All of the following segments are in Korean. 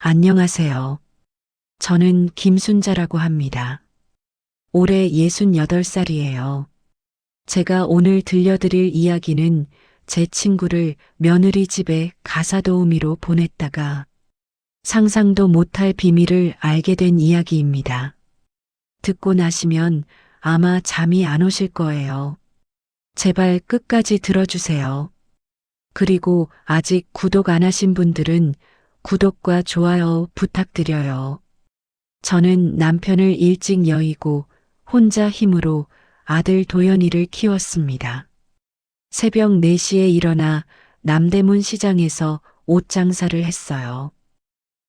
안녕하세요. 저는 김순자라고 합니다. 올해 68살이에요. 제가 오늘 들려드릴 이야기는 제 친구를 며느리 집에 가사 도우미로 보냈다가 상상도 못할 비밀을 알게 된 이야기입니다. 듣고 나시면 아마 잠이 안 오실 거예요. 제발 끝까지 들어주세요. 그리고 아직 구독 안 하신 분들은 구독과 좋아요 부탁드려요. 저는 남편을 일찍 여의고 혼자 힘으로 아들 도연이를 키웠습니다. 새벽 4시에 일어나 남대문 시장에서 옷 장사를 했어요.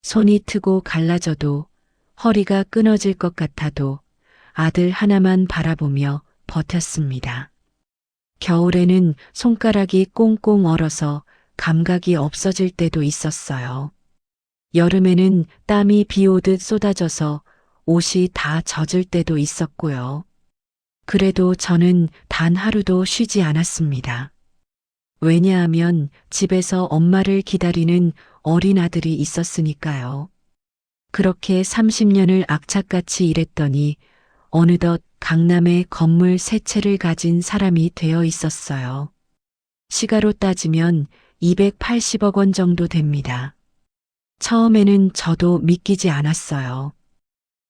손이 트고 갈라져도 허리가 끊어질 것 같아도 아들 하나만 바라보며 버텼습니다. 겨울에는 손가락이 꽁꽁 얼어서 감각이 없어질 때도 있었어요. 여름에는 땀이 비 오듯 쏟아져서 옷이 다 젖을 때도 있었고요. 그래도 저는 단 하루도 쉬지 않았습니다. 왜냐하면 집에서 엄마를 기다리는 어린 아들이 있었으니까요. 그렇게 30년을 악착같이 일했더니 어느덧 강남에 건물 3채를 가진 사람이 되어 있었어요. 시가로 따지면 280억 원 정도 됩니다. 처음에는 저도 믿기지 않았어요.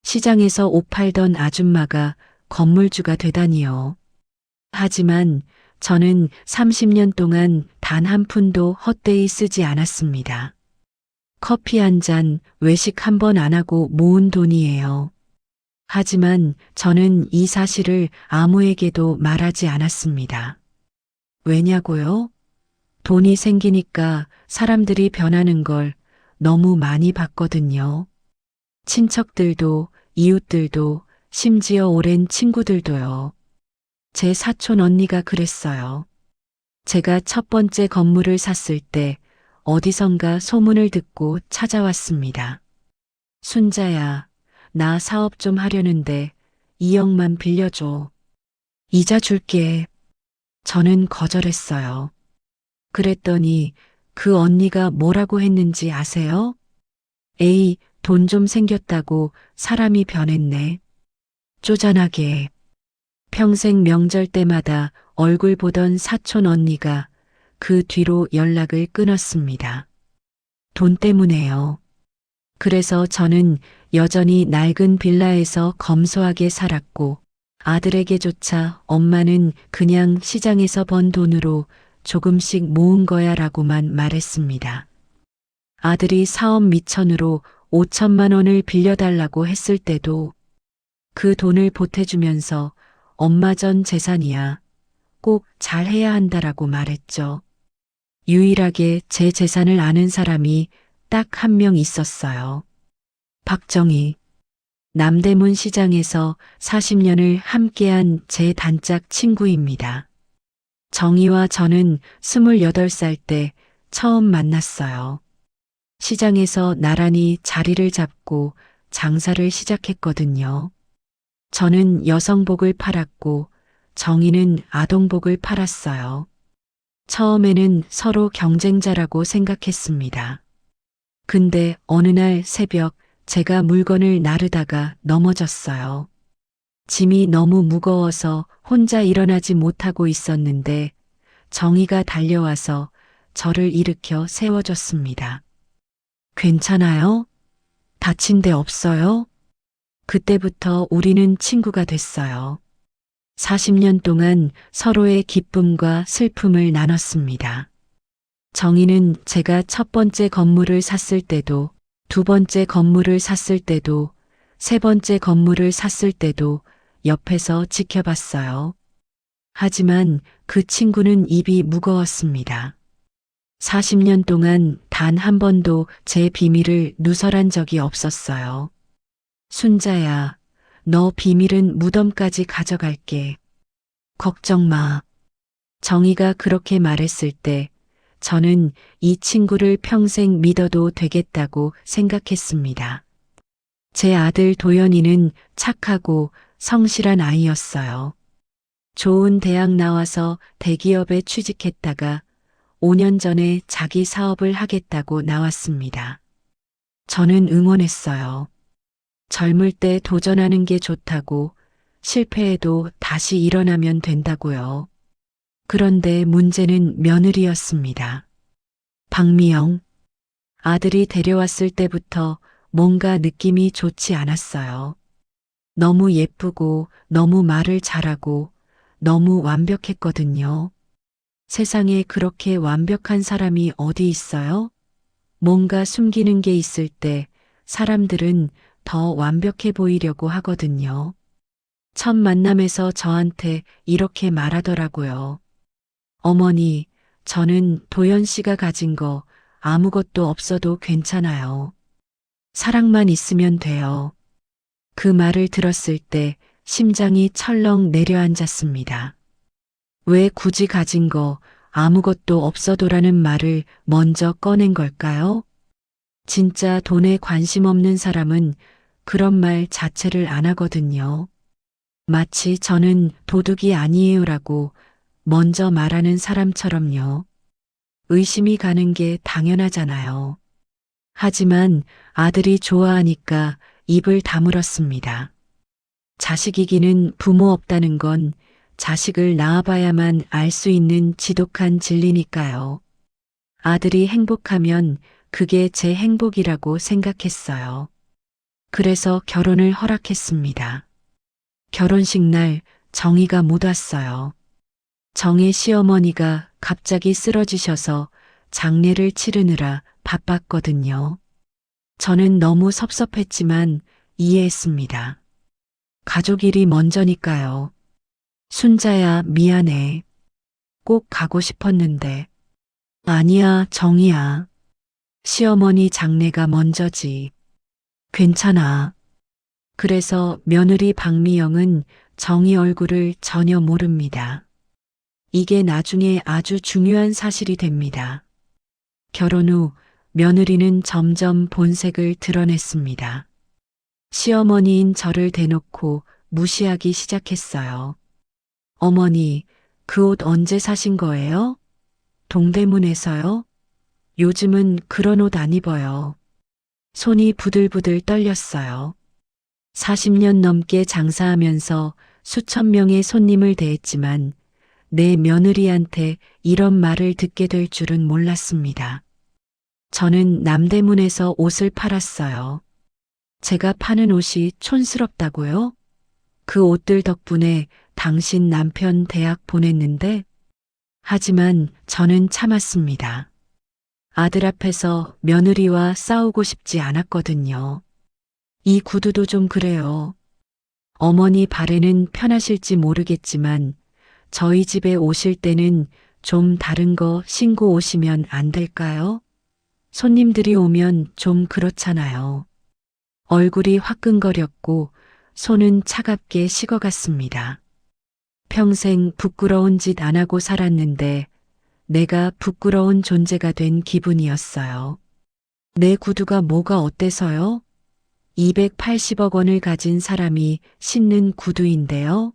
시장에서 옷 팔던 아줌마가 건물주가 되다니요. 하지만 저는 30년 동안 단 한 푼도 헛되이 쓰지 않았습니다. 커피 한 잔, 외식 한 번 안 하고 모은 돈이에요. 하지만 저는 이 사실을 아무에게도 말하지 않았습니다. 왜냐고요? 돈이 생기니까 사람들이 변하는 걸 너무 많이 봤거든요. 친척들도, 이웃들도, 심지어 오랜 친구들도요. 제 사촌 언니가 그랬어요. 제가 첫 번째 건물을 샀을 때 어디선가 소문을 듣고 찾아왔습니다. 순자야, 나 사업 좀 하려는데 2억만 빌려줘. 이자 줄게. 저는 거절했어요. 그랬더니 그 언니가 뭐라고 했는지 아세요? 에이, 돈 좀 생겼다고 사람이 변했네. 쪼잔하게. 평생 명절 때마다 얼굴 보던 사촌 언니가 그 뒤로 연락을 끊었습니다. 돈 때문에요. 그래서 저는 여전히 낡은 빌라에서 검소하게 살았고 아들에게조차 엄마는 그냥 시장에서 번 돈으로 조금씩 모은 거야 라고만 말했습니다. 아들이 사업 미천으로 5천만 원을 빌려달라고 했을 때도 그 돈을 보태주면서 엄마 전 재산이야. 꼭 잘해야 한다라고 말했죠. 유일하게 제 재산을 아는 사람이 딱 한 명 있었어요. 박정희. 남대문 시장에서 40년을 함께한 제 단짝 친구입니다. 정희와 저는 28살 때 처음 만났어요. 시장에서 나란히 자리를 잡고 장사를 시작했거든요. 저는 여성복을 팔았고 정희는 아동복을 팔았어요. 처음에는 서로 경쟁자라고 생각했습니다. 근데 어느 날 새벽 제가 물건을 나르다가 넘어졌어요. 짐이 너무 무거워서 혼자 일어나지 못하고 있었는데 정희가 달려와서 저를 일으켜 세워줬습니다. 괜찮아요? 다친 데 없어요? 그때부터 우리는 친구가 됐어요. 40년 동안 서로의 기쁨과 슬픔을 나눴습니다. 정희는 제가 첫 번째 건물을 샀을 때도, 두 번째 건물을 샀을 때도, 세 번째 건물을 샀을 때도 옆에서 지켜봤어요. 하지만 그 친구는 입이 무거웠습니다. 40년 동안 단 한 번도 제 비밀을 누설한 적이 없었어요. 순자야, 너 비밀은 무덤까지 가져갈게. 걱정 마. 정희가 그렇게 말했을 때 저는 이 친구를 평생 믿어도 되겠다고 생각했습니다. 제 아들 도연이는 착하고 성실한 아이였어요. 좋은 대학 나와서 대기업에 취직했다가 5년 전에 자기 사업을 하겠다고 나왔습니다. 저는 응원했어요. 젊을 때 도전하는 게 좋다고, 실패해도 다시 일어나면 된다고요. 그런데 문제는 며느리였습니다. 박미영, 아들이 데려왔을 때부터 뭔가 느낌이 좋지 않았어요. 너무 예쁘고, 너무 말을 잘하고, 너무 완벽했거든요. 세상에 그렇게 완벽한 사람이 어디 있어요? 뭔가 숨기는 게 있을 때 사람들은 더 완벽해 보이려고 하거든요. 첫 만남에서 저한테 이렇게 말하더라고요. 어머니, 저는 도연 씨가 가진 거 아무것도 없어도 괜찮아요. 사랑만 있으면 돼요. 그 말을 들었을 때 심장이 철렁 내려앉았습니다. 왜 굳이 가진 거 아무것도 없어도라는 말을 먼저 꺼낸 걸까요? 진짜 돈에 관심 없는 사람은 그런 말 자체를 안 하거든요. 마치 저는 도둑이 아니에요라고 먼저 말하는 사람처럼요. 의심이 가는 게 당연하잖아요. 하지만 아들이 좋아하니까 입을 다물었습니다. 자식이기는 부모 없다는 건 자식을 낳아봐야만 알 수 있는 지독한 진리니까요. 아들이 행복하면 그게 제 행복이라고 생각했어요. 그래서 결혼을 허락했습니다. 결혼식 날 정희가 못 왔어요. 정의 시어머니가 갑자기 쓰러지셔서 장례를 치르느라 바빴거든요. 저는 너무 섭섭했지만 이해했습니다. 가족 일이 먼저니까요. 순자야, 미안해. 꼭 가고 싶었는데. 아니야, 정희야. 시어머니 장례가 먼저지. 괜찮아. 그래서 며느리 박미영은 정희 얼굴을 전혀 모릅니다. 이게 나중에 아주 중요한 사실이 됩니다. 결혼 후 며느리는 점점 본색을 드러냈습니다. 시어머니인 저를 대놓고 무시하기 시작했어요. 어머니, 그 옷 언제 사신 거예요? 동대문에서요? 요즘은 그런 옷 안 입어요. 손이 부들부들 떨렸어요. 40년 넘게 장사하면서 수천 명의 손님을 대했지만 내 며느리한테 이런 말을 듣게 될 줄은 몰랐습니다. 저는 남대문에서 옷을 팔았어요. 제가 파는 옷이 촌스럽다고요? 그 옷들 덕분에 당신 남편 대학 보냈는데, 하지만 저는 참았습니다. 아들 앞에서 며느리와 싸우고 싶지 않았거든요. 이 구두도 좀 그래요. 어머니 발에는 편하실지 모르겠지만 저희 집에 오실 때는 좀 다른 거 신고 오시면 안 될까요? 손님들이 오면 좀 그렇잖아요. 얼굴이 화끈거렸고 손은 차갑게 식어갔습니다. 평생 부끄러운 짓 안 하고 살았는데 내가 부끄러운 존재가 된 기분이었어요. 내 구두가 뭐가 어때서요? 280억 원을 가진 사람이 신는 구두인데요.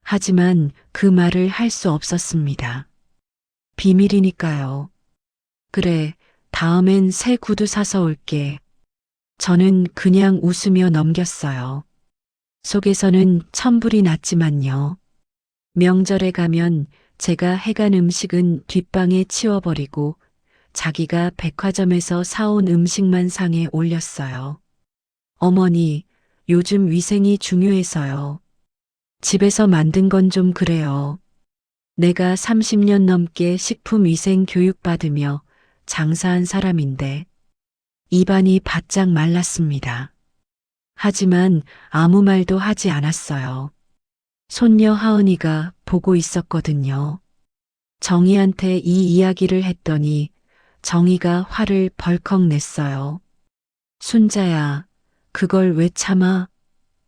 하지만 그 말을 할 수 없었습니다. 비밀이니까요. 그래, 다음엔 새 구두 사서 올게. 저는 그냥 웃으며 넘겼어요. 속에서는 천불이 났지만요. 명절에 가면 제가 해간 음식은 뒷방에 치워버리고 자기가 백화점에서 사온 음식만 상에 올렸어요. 어머니, 요즘 위생이 중요해서요. 집에서 만든 건 좀 그래요. 내가 30년 넘게 식품위생 교육 받으며 장사한 사람인데 입안이 바짝 말랐습니다. 하지만 아무 말도 하지 않았어요. 손녀 하은이가 보고 있었거든요. 정희한테 이 이야기를 했더니 정희가 화를 벌컥 냈어요. 순자야, 그걸 왜 참아?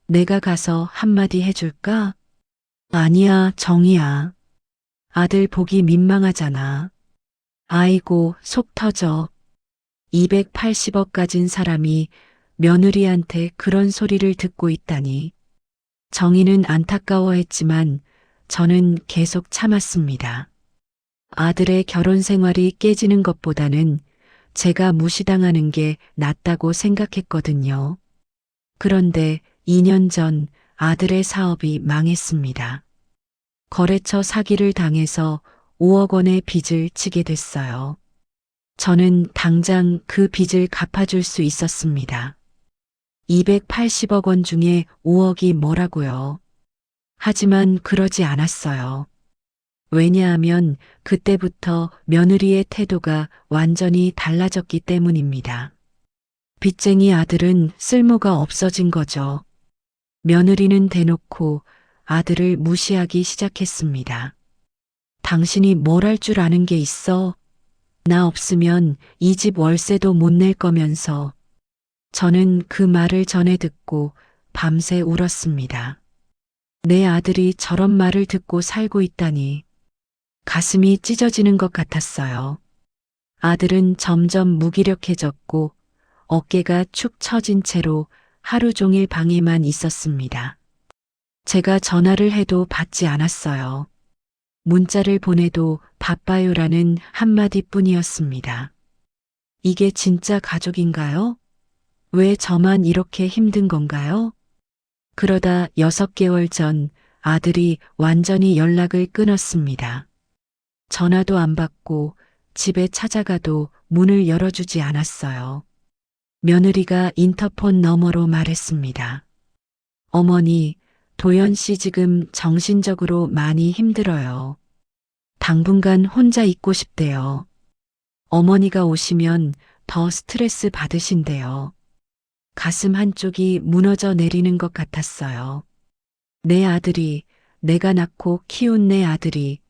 내가 가서 한마디 해줄까? 아니야, 정희야. 아들 보기 민망하잖아. 아이고, 속 터져. 280억 가진 사람이 며느리한테 그런 소리를 듣고 있다니. 정희는 안타까워했지만 저는 계속 참았습니다. 아들의 결혼 생활이 깨지는 것보다는 제가 무시당하는 게 낫다고 생각했거든요. 그런데 2년 전 아들의 사업이 망했습니다. 거래처 사기를 당해서 5억 원의 빚을 지게 됐어요. 저는 당장 그 빚을 갚아줄 수 있었습니다. 280억 원 중에 5억이 뭐라고요. 하지만 그러지 않았어요. 왜냐하면 그때부터 며느리의 태도가 완전히 달라졌기 때문입니다. 빚쟁이 아들은 쓸모가 없어진 거죠. 며느리는 대놓고 아들을 무시하기 시작했습니다. 당신이 뭘 할 줄 아는 게 있어? 나 없으면 이 집 월세도 못 낼 거면서. 저는 그 말을 전해 듣고 밤새 울었습니다. 내 아들이 저런 말을 듣고 살고 있다니. 가슴이 찢어지는 것 같았어요. 아들은 점점 무기력해졌고 어깨가 축 처진 채로 하루 종일 방에만 있었습니다. 제가 전화를 해도 받지 않았어요. 문자를 보내도 바빠요라는 한마디뿐이었습니다. 이게 진짜 가족인가요? 왜 저만 이렇게 힘든 건가요? 그러다 6개월 전 아들이 완전히 연락을 끊었습니다. 전화도 안 받고 집에 찾아가도 문을 열어주지 않았어요. 며느리가 인터폰 너머로 말했습니다. 어머니, 도연 씨 지금 정신적으로 많이 힘들어요. 당분간 혼자 있고 싶대요. 어머니가 오시면 더 스트레스 받으신대요. 가슴 한쪽이 무너져 내리는 것 같았어요. 내 아들이, 내가 낳고 키운 내 아들이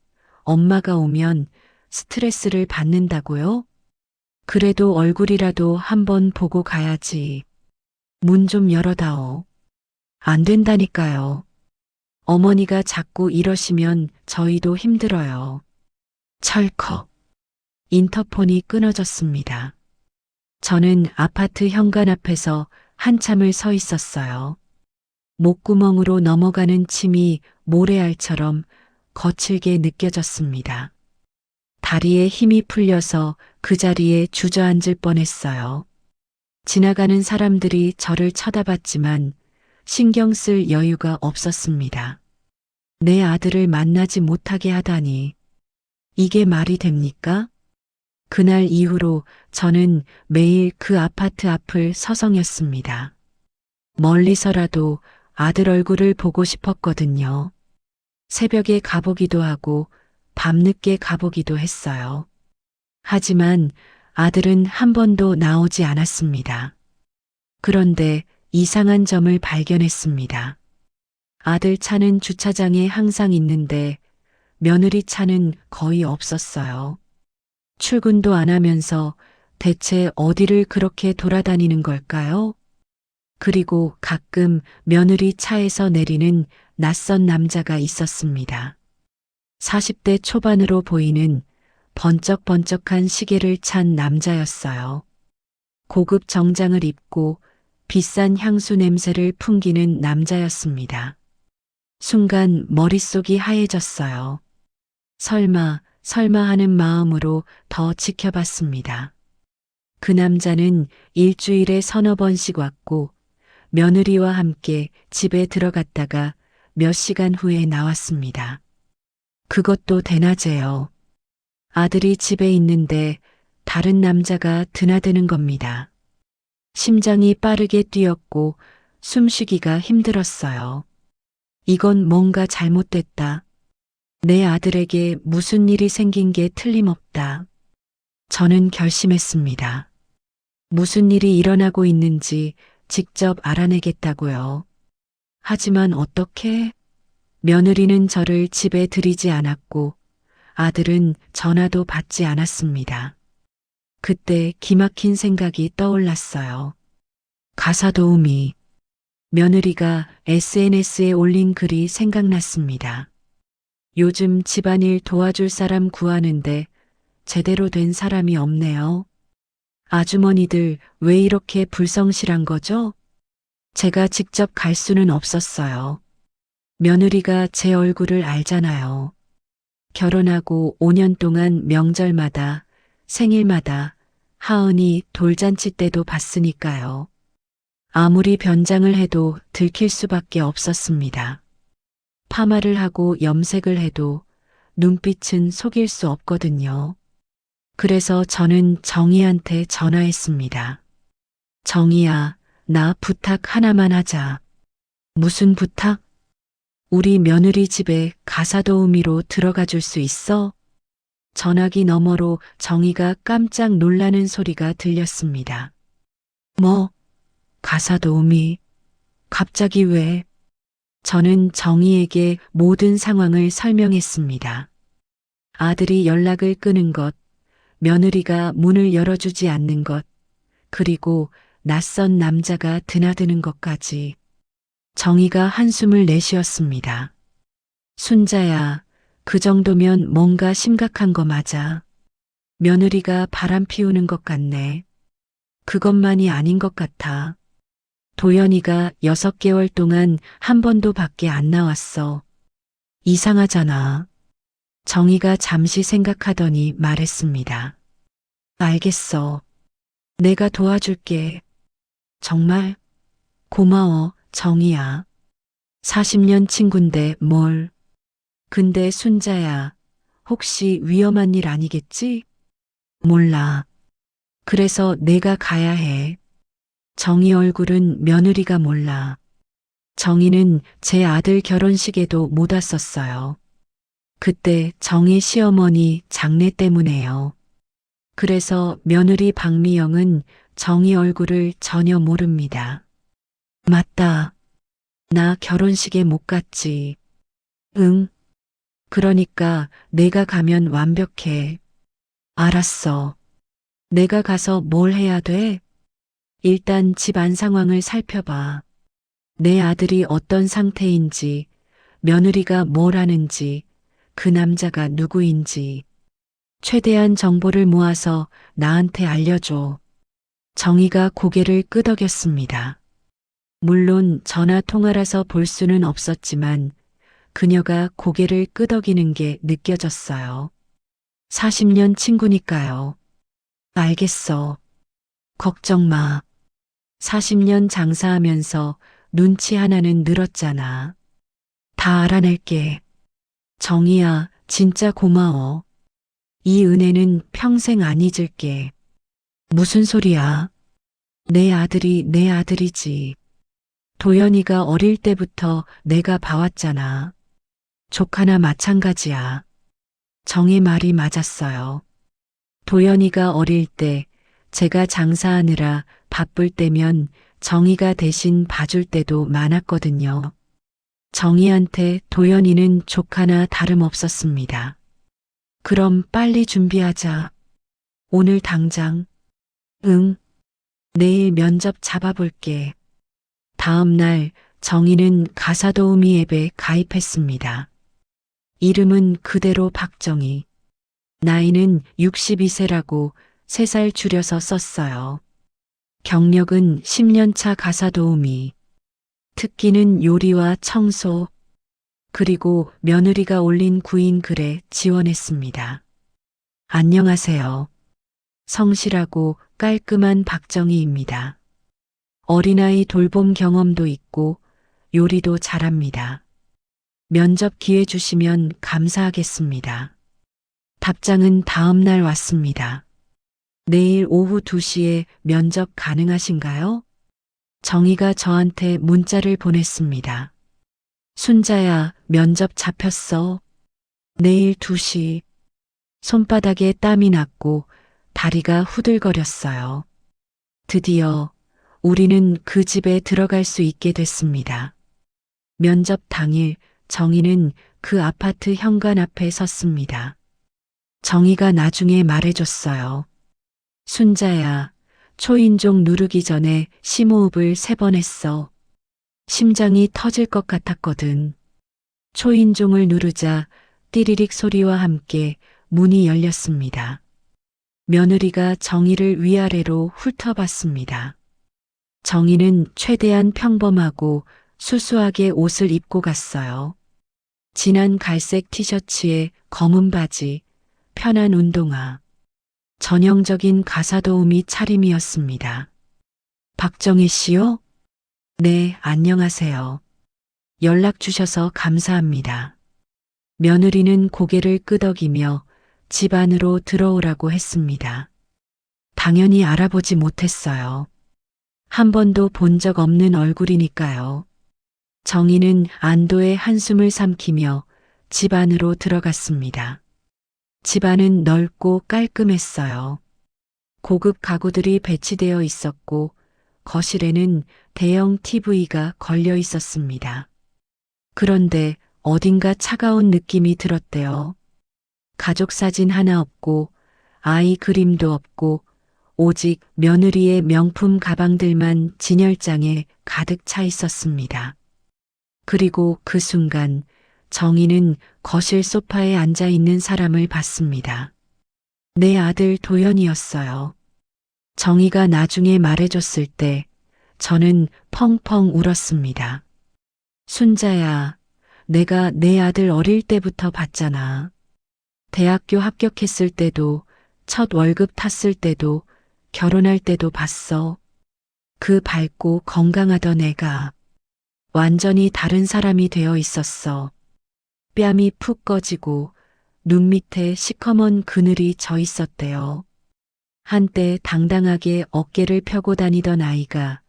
엄마가 오면 스트레스를 받는다고요? 그래도 얼굴이라도 한번 보고 가야지. 문 좀 열어다오. 안 된다니까요. 어머니가 자꾸 이러시면 저희도 힘들어요. 철컥. 인터폰이 끊어졌습니다. 저는 아파트 현관 앞에서 한참을 서 있었어요. 목구멍으로 넘어가는 침이 모래알처럼 거칠게 느껴졌습니다. 다리에 힘이 풀려서 그 자리에 주저앉을 뻔했어요. 지나가는 사람들이 저를 쳐다봤지만 신경 쓸 여유가 없었습니다. 내 아들을 만나지 못하게 하다니. 이게 말이 됩니까? 그날 이후로 저는 매일 그 아파트 앞을 서성였습니다. 멀리서라도 아들 얼굴을 보고 싶었거든요. 새벽에 가보기도 하고 밤늦게 가보기도 했어요. 하지만 아들은 한 번도 나오지 않았습니다. 그런데 이상한 점을 발견했습니다. 아들 차는 주차장에 항상 있는데 며느리 차는 거의 없었어요. 출근도 안 하면서 대체 어디를 그렇게 돌아다니는 걸까요? 그리고 가끔 며느리 차에서 내리는 낯선 남자가 있었습니다. 40대 초반으로 보이는 번쩍번쩍한 시계를 찬 남자였어요. 고급 정장을 입고 비싼 향수 냄새를 풍기는 남자였습니다. 순간 머릿속이 하얘졌어요. 설마 하는 마음으로 더 지켜봤습니다. 그 남자는 일주일에 서너 번씩 왔고 며느리와 함께 집에 들어갔다가 몇 시간 후에 나왔습니다. 그것도 대낮에요. 아들이 집에 있는데 다른 남자가 드나드는 겁니다. 심장이 빠르게 뛰었고 숨쉬기가 힘들었어요. 이건 뭔가 잘못됐다. 내 아들에게 무슨 일이 생긴 게 틀림없다. 저는 결심했습니다. 무슨 일이 일어나고 있는지 직접 알아내겠다고요. 하지만 어떻게? 며느리는 저를 집에 들이지 않았고 아들은 전화도 받지 않았습니다. 그때 기막힌 생각이 떠올랐어요. 가사 도우미. 며느리가 SNS에 올린 글이 생각났습니다. 요즘 집안일 도와줄 사람 구하는데 제대로 된 사람이 없네요. 아주머니들 왜 이렇게 불성실한 거죠? 제가 직접 갈 수는 없었어요. 며느리가 제 얼굴을 알잖아요. 결혼하고 5년 동안 명절마다 생일마다 하은이 돌잔치 때도 봤으니까요. 아무리 변장을 해도 들킬 수밖에 없었습니다. 파마를 하고 염색을 해도 눈빛은 속일 수 없거든요. 그래서 저는 정희한테 전화했습니다. 정희야, 나 부탁 하나만 하자. 무슨 부탁? 우리 며느리 집에 가사도우미로 들어가 줄 수 있어? 전화기 너머로 정희가 깜짝 놀라는 소리가 들렸습니다. 뭐? 가사도우미? 갑자기 왜? 저는 정희에게 모든 상황을 설명했습니다. 아들이 연락을 끊은 것, 며느리가 문을 열어주지 않는 것, 그리고 낯선 남자가 드나드는 것까지. 정희가 한숨을 내쉬었습니다. 순자야, 그 정도면 뭔가 심각한 거 맞아. 며느리가 바람 피우는 것 같네. 그것만이 아닌 것 같아. 도연이가 6개월 동안 한 번도 밖에 안 나왔어. 이상하잖아. 정희가 잠시 생각하더니 말했습니다. 알겠어. 내가 도와줄게. 정말? 고마워, 정희야. 40년 친군데 뭘. 근데 순자야, 혹시 위험한 일 아니겠지? 몰라. 그래서 내가 가야 해. 정희 얼굴은 며느리가 몰라. 정희는 제 아들 결혼식에도 못 왔었어요. 그때 정희 시어머니 장례 때문에요. 그래서 며느리 박미영은 정희 얼굴을 전혀 모릅니다. 맞다. 나 결혼식에 못 갔지. 응. 그러니까 내가 가면 완벽해. 알았어. 내가 가서 뭘 해야 돼? 일단 집 안 상황을 살펴봐. 내 아들이 어떤 상태인지, 며느리가 뭘 하는지, 그 남자가 누구인지. 최대한 정보를 모아서 나한테 알려줘. 정희가 고개를 끄덕였습니다. 물론 전화 통화라서 볼 수는 없었지만 그녀가 고개를 끄덕이는 게 느껴졌어요. 40년 친구니까요. 알겠어. 걱정 마. 40년 장사하면서 눈치 하나는 늘었잖아. 다 알아낼게. 정희야, 진짜 고마워. 이 은혜는 평생 안 잊을게. 무슨 소리야? 내 아들이 내 아들이지. 도연이가 어릴 때부터 내가 봐왔잖아. 조카나 마찬가지야. 정희 말이 맞았어요. 도연이가 어릴 때 제가 장사하느라 바쁠 때면 정희가 대신 봐줄 때도 많았거든요. 정희한테 도연이는 조카나 다름없었습니다. 그럼 빨리 준비하자. 오늘 당장. 응. 내일 면접 잡아볼게. 다음 날 정희는 가사도우미 앱에 가입했습니다. 이름은 그대로 박정희. 나이는 62세라고 3살 줄여서 썼어요. 경력은 10년 차 가사도우미. 특기는 요리와 청소, 그리고 며느리가 올린 구인 글에 지원했습니다. 안녕하세요. 성실하고 깔끔한 박정희입니다. 어린아이 돌봄 경험도 있고 요리도 잘합니다. 면접 기회 주시면 감사하겠습니다. 답장은 다음 날 왔습니다. 내일 오후 2시에 면접 가능하신가요? 정희가 저한테 문자를 보냈습니다. 순자야, 면접 잡혔어. 내일 2시. 손바닥에 땀이 났고 다리가 후들거렸어요. 드디어 우리는 그 집에 들어갈 수 있게 됐습니다. 면접 당일 정희는 그 아파트 현관 앞에 섰습니다. 정희가 나중에 말해줬어요. 순자야, 초인종 누르기 전에 심호흡을 3번 했어. 심장이 터질 것 같았거든. 초인종을 누르자 띠리릭 소리와 함께 문이 열렸습니다. 며느리가 정희를 위아래로 훑어봤습니다. 정희는 최대한 평범하고 수수하게 옷을 입고 갔어요. 진한 갈색 티셔츠에 검은 바지, 편한 운동화. 전형적인 가사도우미 차림이었습니다. 박정희 씨요? 네, 안녕하세요. 연락 주셔서 감사합니다. 며느리는 고개를 끄덕이며 집 안으로 들어오라고 했습니다. 당연히 알아보지 못했어요. 한 번도 본 적 없는 얼굴이니까요. 정희는 안도의 한숨을 삼키며 집 안으로 들어갔습니다. 집 안은 넓고 깔끔했어요. 고급 가구들이 배치되어 있었고 거실에는 대형 TV가 걸려 있었습니다. 그런데 어딘가 차가운 느낌이 들었대요. 가족 사진 하나 없고 아이 그림도 없고 오직 며느리의 명품 가방들만 진열장에 가득 차 있었습니다. 그리고 그 순간 정희는 거실 소파에 앉아 있는 사람을 봤습니다. 내 아들 도연이었어요. 정희가 나중에 말해줬을 때 저는 펑펑 울었습니다. 순자야, 내가 내 아들 어릴 때부터 봤잖아. 대학교 합격했을 때도, 첫 월급 탔을 때도, 결혼할 때도 봤어. 그 밝고 건강하던 애가 완전히 다른 사람이 되어 있었어. 뺨이 푹 꺼지고 눈 밑에 시커먼 그늘이 져 있었대요. 한때 당당하게 어깨를 펴고 다니던 아이가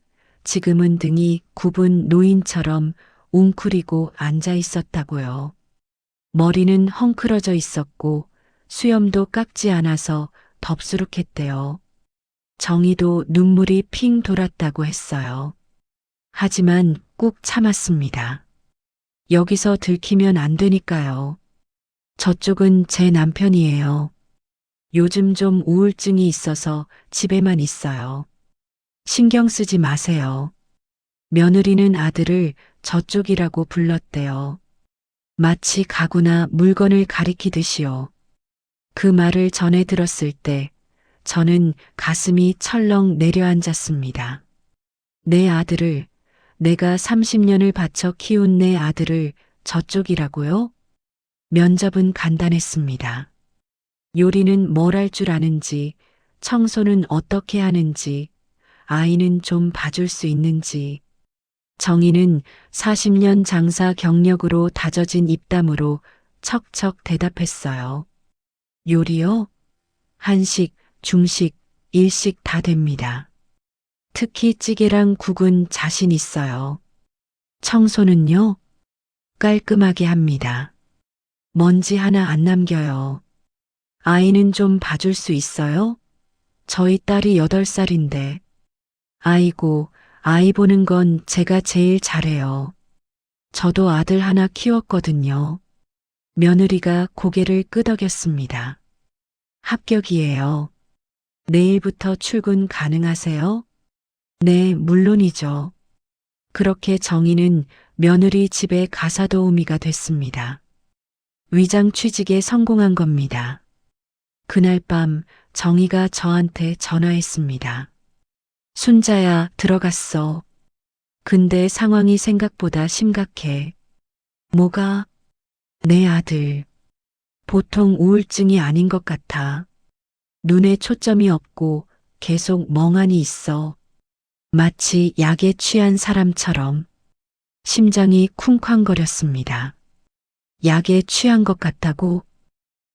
지금은 등이 굽은 노인처럼 웅크리고 앉아 있었다고요. 머리는 헝클어져 있었고 수염도 깎지 않아서 덥수룩했대요. 정희도 눈물이 핑 돌았다고 했어요. 하지만 꾹 참았습니다. 여기서 들키면 안 되니까요. 저쪽은 제 남편이에요. 요즘 좀 우울증이 있어서 집에만 있어요. 신경 쓰지 마세요. 며느리는 아들을 저쪽이라고 불렀대요. 마치 가구나 물건을 가리키듯이요. 그 말을 전해 들었을 때 저는 가슴이 철렁 내려앉았습니다. 내 아들을, 내가 30년을 바쳐 키운 내 아들을 저쪽이라고요? 면접은 간단했습니다. 요리는 뭘 할 줄 아는지, 청소는 어떻게 하는지, 아이는 좀 봐줄 수 있는지. 정희는 40년 장사 경력으로 다져진 입담으로 척척 대답했어요. 요리요? 한식, 중식, 일식 다 됩니다. 특히 찌개랑 국은 자신 있어요. 청소는요? 깔끔하게 합니다. 먼지 하나 안 남겨요. 아이는 좀 봐줄 수 있어요? 저희 딸이 8살인데. 아이고, 아이 보는 건 제가 제일 잘해요. 저도 아들 하나 키웠거든요. 며느리가 고개를 끄덕였습니다. 합격이에요. 내일부터 출근 가능하세요? 네, 물론이죠. 그렇게 정희는 며느리 집에 가사도우미가 됐습니다. 위장 취직에 성공한 겁니다. 그날 밤 정희가 저한테 전화했습니다. 순자야, 들어갔어. 근데 상황이 생각보다 심각해. 뭐가? 내 아들. 보통 우울증이 아닌 것 같아. 눈에 초점이 없고 계속 멍하니 있어. 마치 약에 취한 사람처럼. 심장이 쿵쾅거렸습니다. 약에 취한 것 같다고?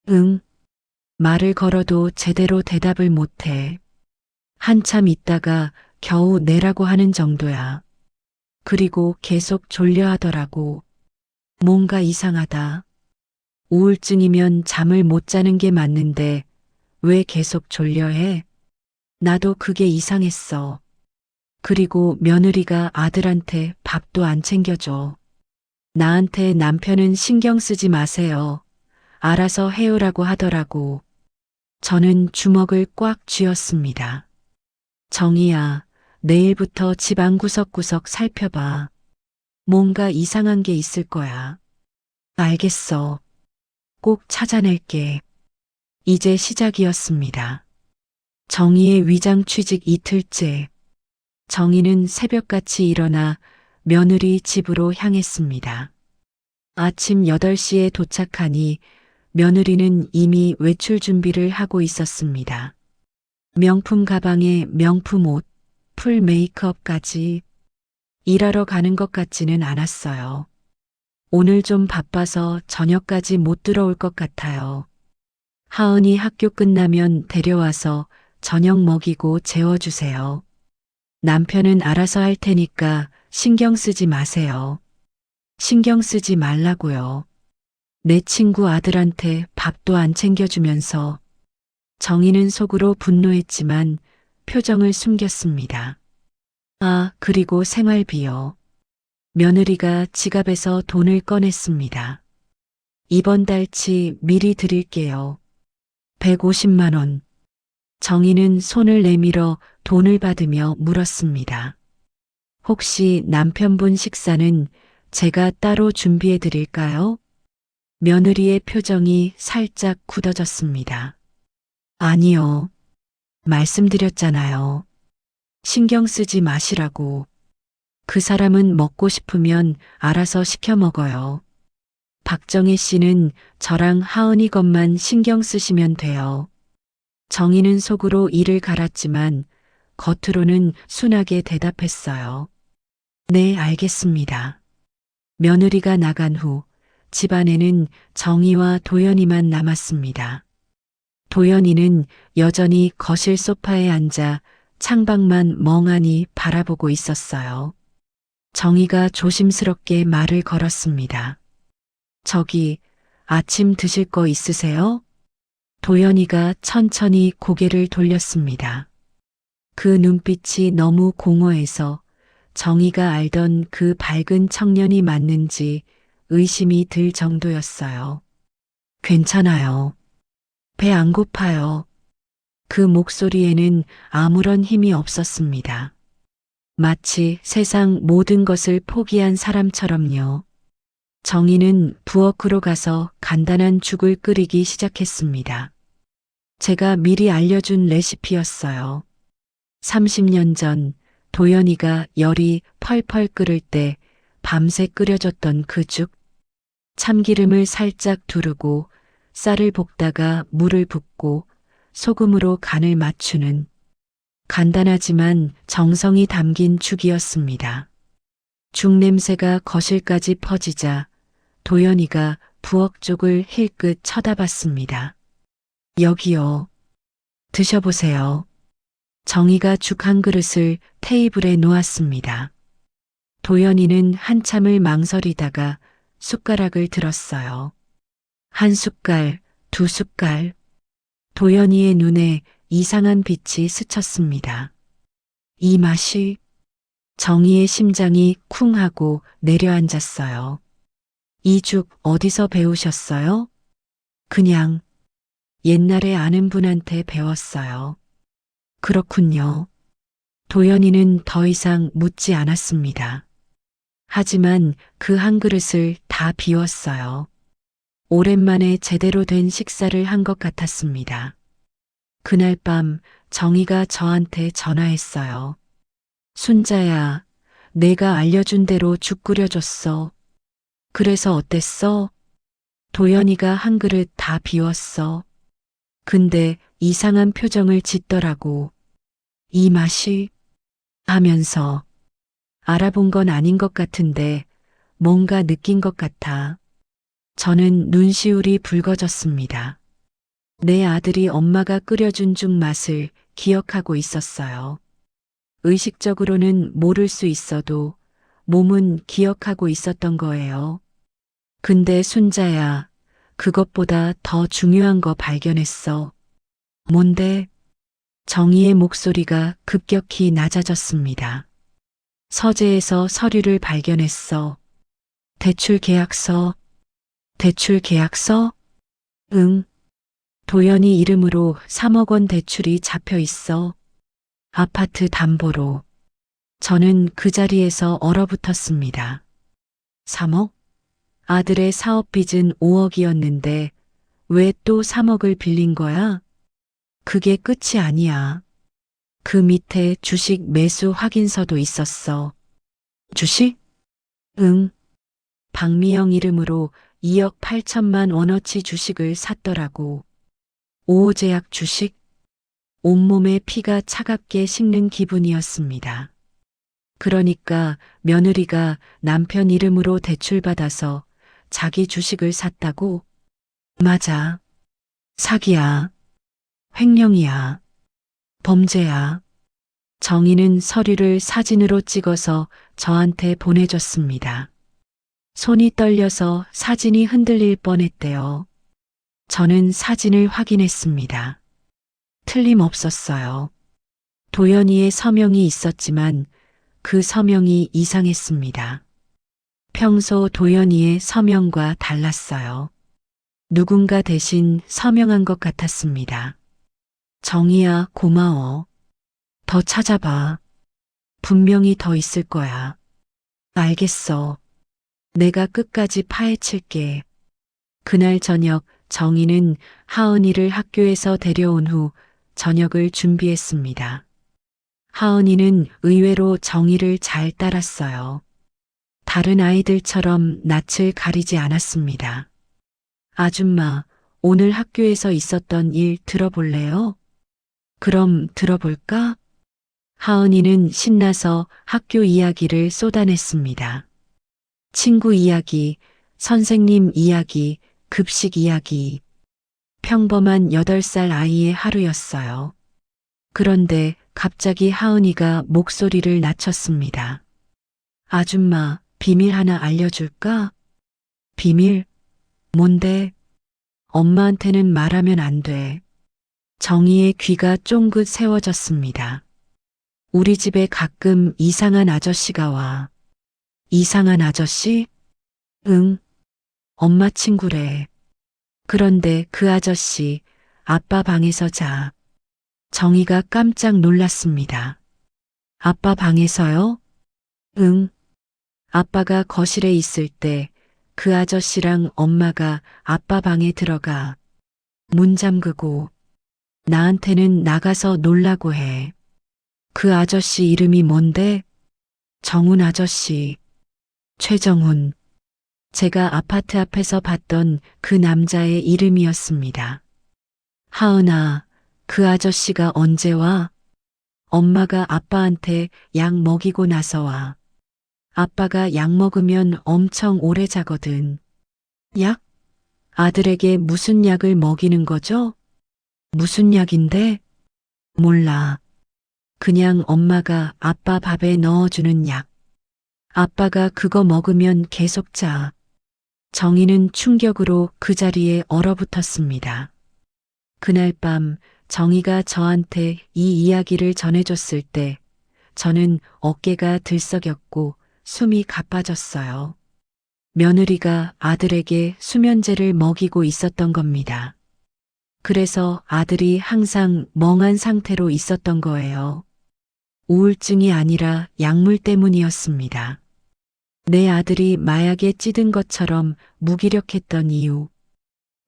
응. 말을 걸어도 제대로 대답을 못해. 한참 있다가 겨우 내라고 하는 정도야. 그리고 계속 졸려 하더라고. 뭔가 이상하다. 우울증이면 잠을 못 자는 게 맞는데 왜 계속 졸려 해? 나도 그게 이상했어. 그리고 며느리가 아들한테 밥도 안 챙겨줘. 나한테 남편은 신경 쓰지 마세요. 알아서 해요라고 하더라고. 저는 주먹을 꽉 쥐었습니다. 정희야, 내일부터 집안 구석구석 살펴봐. 뭔가 이상한 게 있을 거야. 알겠어. 꼭 찾아낼게. 이제 시작이었습니다. 정희의 위장 취직 이틀째. 정희는 새벽같이 일어나 며느리 집으로 향했습니다. 아침 8시에 도착하니 며느리는 이미 외출 준비를 하고 있었습니다. 명품 가방에 명품 옷, 풀 메이크업까지. 일하러 가는 것 같지는 않았어요. 오늘 좀 바빠서 저녁까지 못 들어올 것 같아요. 하은이 학교 끝나면 데려와서 저녁 먹이고 재워주세요. 남편은 알아서 할 테니까 신경 쓰지 마세요. 신경 쓰지 말라고요. 내 친구 아들한테 밥도 안 챙겨주면서. 정희는 속으로 분노했지만 표정을 숨겼습니다. 아, 그리고 생활비요. 며느리가 지갑에서 돈을 꺼냈습니다. 이번 달치 미리 드릴게요. 150만 원. 정희는 손을 내밀어 돈을 받으며 물었습니다. 혹시 남편분 식사는 제가 따로 준비해 드릴까요? 며느리의 표정이 살짝 굳어졌습니다. 아니요. 말씀드렸잖아요. 신경 쓰지 마시라고. 그 사람은 먹고 싶으면 알아서 시켜 먹어요. 박정희 씨는 저랑 하은이 것만 신경 쓰시면 돼요. 정희는 속으로 이를 갈았지만 겉으로는 순하게 대답했어요. 네, 알겠습니다. 며느리가 나간 후 집안에는 정희와 도연이만 남았습니다. 도연이는 여전히 거실 소파에 앉아 창밖만 멍하니 바라보고 있었어요. 정희가 조심스럽게 말을 걸었습니다. 저기, 아침 드실 거 있으세요? 도연이가 천천히 고개를 돌렸습니다. 그 눈빛이 너무 공허해서 정희가 알던 그 밝은 청년이 맞는지 의심이 들 정도였어요. 괜찮아요. 배 안 고파요. 그 목소리에는 아무런 힘이 없었습니다. 마치 세상 모든 것을 포기한 사람처럼요. 정희는 부엌으로 가서 간단한 죽을 끓이기 시작했습니다. 제가 미리 알려준 레시피였어요. 30년 전 도연이가 열이 펄펄 끓을 때 밤새 끓여줬던 그 죽. 참기름을 살짝 두르고 쌀을 볶다가 물을 붓고 소금으로 간을 맞추는 간단하지만 정성이 담긴 죽이었습니다. 죽 냄새가 거실까지 퍼지자 도연이가 부엌 쪽을 힐끗 쳐다봤습니다. 여기요. 드셔보세요. 정희가 죽 한 그릇을 테이블에 놓았습니다. 도연이는 한참을 망설이다가 숟가락을 들었어요. 한 숟갈, 두 숟갈. 도연이의 눈에 이상한 빛이 스쳤습니다. 이 맛이. 정희의 심장이 쿵 하고 내려앉았어요. 이 죽 어디서 배우셨어요? 그냥 옛날에 아는 분한테 배웠어요. 그렇군요. 도연이는 더 이상 묻지 않았습니다. 하지만 그 한 그릇을 다 비웠어요. 오랜만에 제대로 된 식사를 한 것 같았습니다. 그날 밤 정희가 저한테 전화했어요. 순자야, 내가 알려준 대로 죽 끓여줬어. 그래서 어땠어? 도연이가 한 그릇 다 비웠어. 근데 이상한 표정을 짓더라고. 이 맛이? 하면서 알아본 건 아닌 것 같은데 뭔가 느낀 것 같아. 저는 눈시울이 붉어졌습니다. 내 아들이 엄마가 끓여준 죽 맛을 기억하고 있었어요. 의식적으로는 모를 수 있어도 몸은 기억하고 있었던 거예요. 근데 순자야, 그것보다 더 중요한 거 발견했어. 뭔데? 정희의 목소리가 급격히 낮아졌습니다. 서재에서 서류를 발견했어. 대출 계약서. 대출 계약서? 응. 도연이 이름으로 3억 원 대출이 잡혀 있어. 아파트 담보로. 저는 그 자리에서 얼어붙었습니다. 3억? 아들의 사업 빚은 5억이었는데 왜 또 3억을 빌린 거야? 그게 끝이 아니야. 그 밑에 주식 매수 확인서도 있었어. 주식? 응. 박미영 이름으로 2억 8천만 원어치 주식을 샀더라고. 오호제약 주식? 온몸에 피가 차갑게 식는 기분이었습니다. 그러니까 며느리가 남편 이름으로 대출받아서 자기 주식을 샀다고? 맞아. 사기야. 횡령이야. 범죄야. 정희는 서류를 사진으로 찍어서 저한테 보내줬습니다. 손이 떨려서 사진이 흔들릴 뻔했대요. 저는 사진을 확인했습니다. 틀림없었어요. 도연이의 서명이 있었지만 그 서명이 이상했습니다. 평소 도연이의 서명과 달랐어요. 누군가 대신 서명한 것 같았습니다. 정희야, 고마워. 더 찾아봐. 분명히 더 있을 거야. 알겠어. 내가 끝까지 파헤칠게. 그날 저녁 정희는 하은이를 학교에서 데려온 후 저녁을 준비했습니다. 하은이는 의외로 정희를 잘 따랐어요. 다른 아이들처럼 낯을 가리지 않았습니다. 아줌마, 오늘 학교에서 있었던 일 들어볼래요? 그럼 들어볼까? 하은이는 신나서 학교 이야기를 쏟아냈습니다. 친구 이야기, 선생님 이야기, 급식 이야기. 평범한 8살 아이의 하루였어요. 그런데 갑자기 하은이가 목소리를 낮췄습니다. 아줌마, 비밀 하나 알려줄까? 비밀? 뭔데? 엄마한테는 말하면 안 돼. 정희의 귀가 쫑긋 세워졌습니다. 우리 집에 가끔 이상한 아저씨가 와. 이상한 아저씨? 응. 엄마 친구래. 그런데 그 아저씨 아빠 방에서 자. 정희가 깜짝 놀랐습니다. 아빠 방에서요? 응. 아빠가 거실에 있을 때 그 아저씨랑 엄마가 아빠 방에 들어가. 문 잠그고 나한테는 나가서 놀라고 해. 그 아저씨 이름이 뭔데? 정훈 아저씨. 최정훈. 제가 아파트 앞에서 봤던 그 남자의 이름이었습니다. 하은아, 그 아저씨가 언제 와? 엄마가 아빠한테 약 먹이고 나서 와. 아빠가 약 먹으면 엄청 오래 자거든. 약? 아들에게 무슨 약을 먹이는 거죠? 무슨 약인데? 몰라. 그냥 엄마가 아빠 밥에 넣어주는 약. 아빠가 그거 먹으면 계속 자. 정희는 충격으로 그 자리에 얼어붙었습니다. 그날 밤 정희가 저한테 이 이야기를 전해줬을 때 저는 어깨가 들썩였고 숨이 가빠졌어요. 며느리가 아들에게 수면제를 먹이고 있었던 겁니다. 그래서 아들이 항상 멍한 상태로 있었던 거예요. 우울증이 아니라 약물 때문이었습니다. 내 아들이 마약에 찌든 것처럼 무기력했던 이유,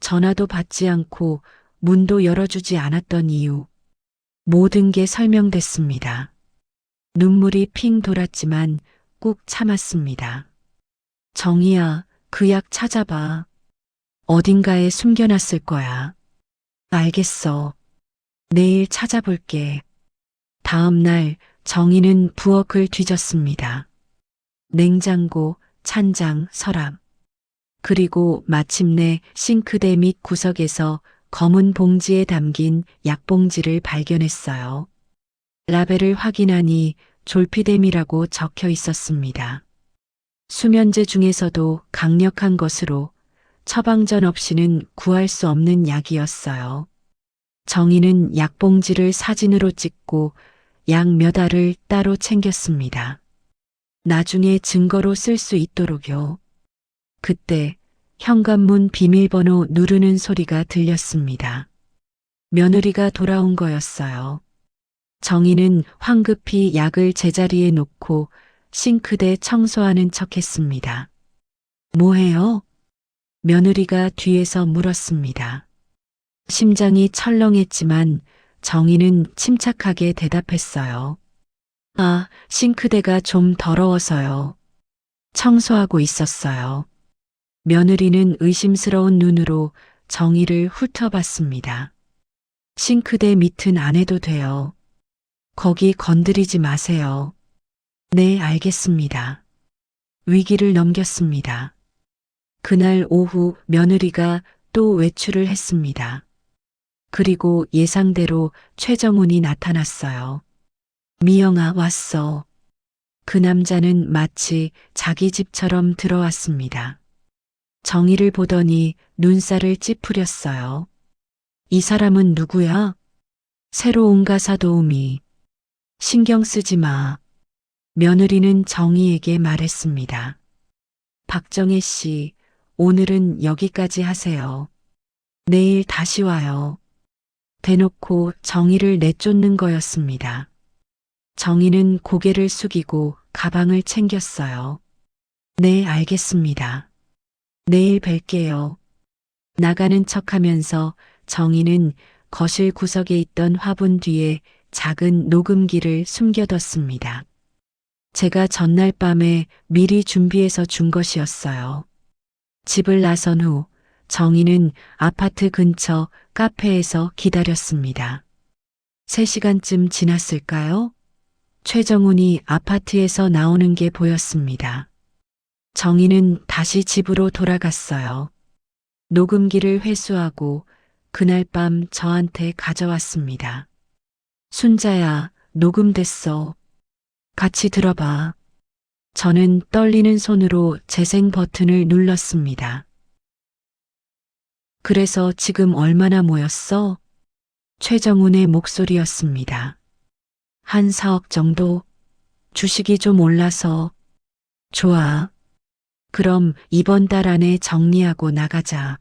전화도 받지 않고 문도 열어주지 않았던 이유, 모든 게 설명됐습니다. 눈물이 핑 돌았지만 꾹 참았습니다. 정희야, 그 약 찾아봐. 어딘가에 숨겨놨을 거야. 알겠어. 내일 찾아볼게. 다음 날 정희는 부엌을 뒤졌습니다. 냉장고, 찬장, 서랍. 그리고 마침내 싱크대 밑 구석에서 검은 봉지에 담긴 약봉지를 발견했어요. 라벨을 확인하니 졸피뎀이라고 적혀 있었습니다. 수면제 중에서도 강력한 것으로 처방전 없이는 구할 수 없는 약이었어요. 정희는 약봉지를 사진으로 찍고 약 몇 알을 따로 챙겼습니다. 나중에 증거로 쓸 수 있도록요. 그때 현관문 비밀번호 누르는 소리가 들렸습니다. 며느리가 돌아온 거였어요. 정희는 황급히 약을 제자리에 놓고 싱크대 청소하는 척했습니다. 뭐해요? 며느리가 뒤에서 물었습니다. 심장이 철렁했지만 정희는 침착하게 대답했어요. 아, 싱크대가 좀 더러워서요. 청소하고 있었어요. 며느리는 의심스러운 눈으로 정희를 훑어봤습니다. 싱크대 밑은 안 해도 돼요. 거기 건드리지 마세요. 네, 알겠습니다. 위기를 넘겼습니다. 그날 오후 며느리가 또 외출을 했습니다. 그리고 예상대로 최정훈이 나타났어요. 미영아, 왔어. 그 남자는 마치 자기 집처럼 들어왔습니다. 정희를 보더니 눈살을 찌푸렸어요. 이 사람은 누구야? 새로 온 가사 도우미. 신경 쓰지 마. 며느리는 정희에게 말했습니다. 박정혜 씨, 오늘은 여기까지 하세요. 내일 다시 와요. 대놓고 정희를 내쫓는 거였습니다. 정희는 고개를 숙이고 가방을 챙겼어요. 네, 알겠습니다. 내일 뵐게요. 나가는 척하면서 정희는 거실 구석에 있던 화분 뒤에 작은 녹음기를 숨겨뒀습니다. 제가 전날 밤에 미리 준비해서 준 것이었어요. 집을 나선 후 정희는 아파트 근처 카페에서 기다렸습니다. 3시간쯤 지났을까요? 최정훈이 아파트에서 나오는 게 보였습니다. 정희는 다시 집으로 돌아갔어요. 녹음기를 회수하고 그날 밤 저한테 가져왔습니다. 순자야, 녹음됐어. 같이 들어봐. 저는 떨리는 손으로 재생 버튼을 눌렀습니다. 그래서 지금 얼마나 모였어? 최정훈의 목소리였습니다. 한 4억 정도? 주식이 좀 올라서. 좋아. 그럼 이번 달 안에 정리하고 나가자.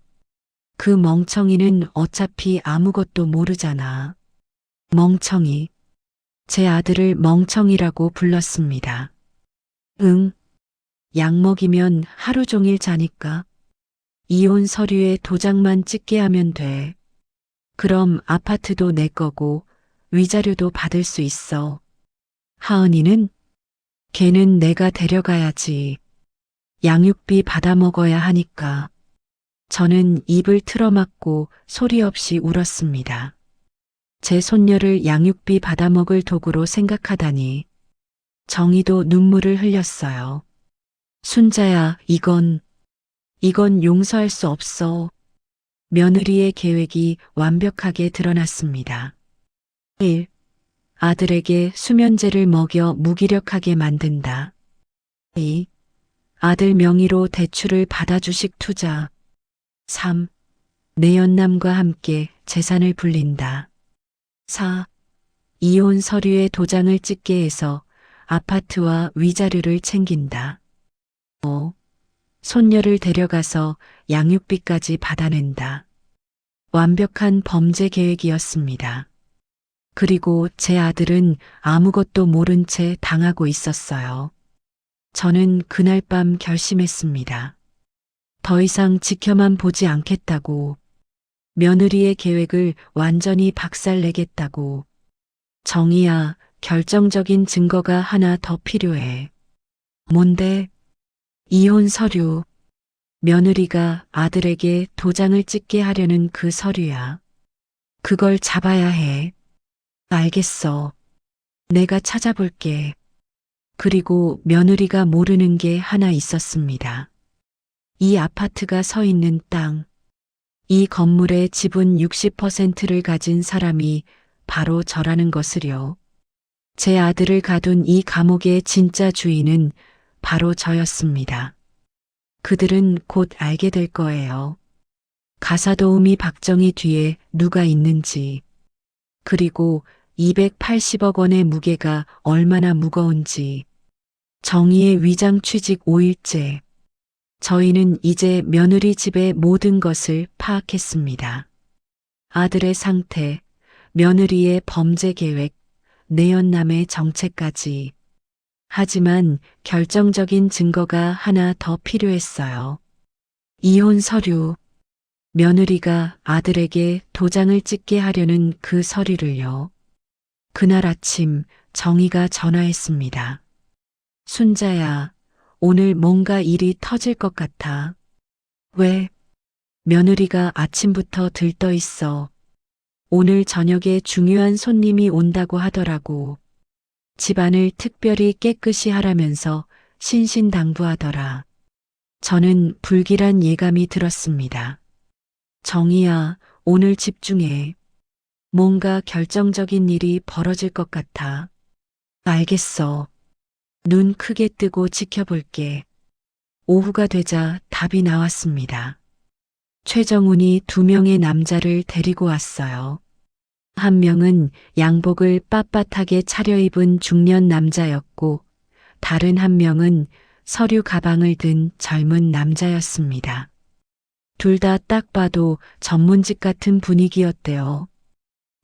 그 멍청이는 어차피 아무것도 모르잖아. 멍청이. 제 아들을 멍청이라고 불렀습니다. 응. 약 먹이면 하루 종일 자니까. 이혼 서류에 도장만 찍게 하면 돼. 그럼 아파트도 내 거고 위자료도 받을 수 있어. 하은이는? 걔는 내가 데려가야지. 양육비 받아 먹어야 하니까. 저는 입을 틀어막고 소리 없이 울었습니다. 제 손녀를 양육비 받아먹을 도구로 생각하다니. 정희도 눈물을 흘렸어요. 순자야, 이건 용서할 수 없어. 며느리의 계획이 완벽하게 드러났습니다. 1. 아들에게 수면제를 먹여 무기력하게 만든다. 2. 아들 명의로 대출을 받아 주식 투자. 3. 내연남과 함께 재산을 불린다. 4. 이혼 서류에 도장을 찍게 해서 아파트와 위자료를 챙긴다. 5. 손녀를 데려가서 양육비까지 받아낸다. 완벽한 범죄 계획이었습니다. 그리고 제 아들은 아무것도 모른 채 당하고 있었어요. 저는 그날 밤 결심했습니다. 더 이상 지켜만 보지 않겠다고. 며느리의 계획을 완전히 박살내겠다고. 정희야, 결정적인 증거가 하나 더 필요해. 뭔데? 이혼 서류. 며느리가 아들에게 도장을 찍게 하려는 그 서류야. 그걸 잡아야 해. 알겠어. 내가 찾아볼게. 그리고 며느리가 모르는 게 하나 있었습니다. 이 아파트가 서 있는 땅. 이 건물의 지분 60%를 가진 사람이 바로 저라는 것을요. 제 아들을 가둔 이 감옥의 진짜 주인은 바로 저였습니다. 그들은 곧 알게 될 거예요. 가사도우미 박정희 뒤에 누가 있는지, 그리고 280억 원의 무게가 얼마나 무거운지, 정의의 위장 취직 5일째. 저희는 이제 며느리 집의 모든 것을 파악했습니다. 아들의 상태, 며느리의 범죄 계획, 내연남의 정체까지. 하지만 결정적인 증거가 하나 더 필요했어요. 이혼 서류. 며느리가 아들에게 도장을 찍게 하려는 그 서류를요. 그날 아침 정희가 전화했습니다. 순자야, 오늘 뭔가 일이 터질 것 같아. 왜? 며느리가 아침부터 들떠 있어. 오늘 저녁에 중요한 손님이 온다고 하더라고. 집안을 특별히 깨끗이 하라면서 신신당부하더라. 저는 불길한 예감이 들었습니다. 정희야, 오늘 집중해. 뭔가 결정적인 일이 벌어질 것 같아. 알겠어. 눈 크게 뜨고 지켜볼게. 오후가 되자 답이 나왔습니다. 최정훈이 2명의 남자를 데리고 왔어요. 한 명은 양복을 빳빳하게 차려입은 중년 남자였고, 다른 한 명은 서류 가방을 든 젊은 남자였습니다. 둘 다 딱 봐도 전문직 같은 분위기였대요.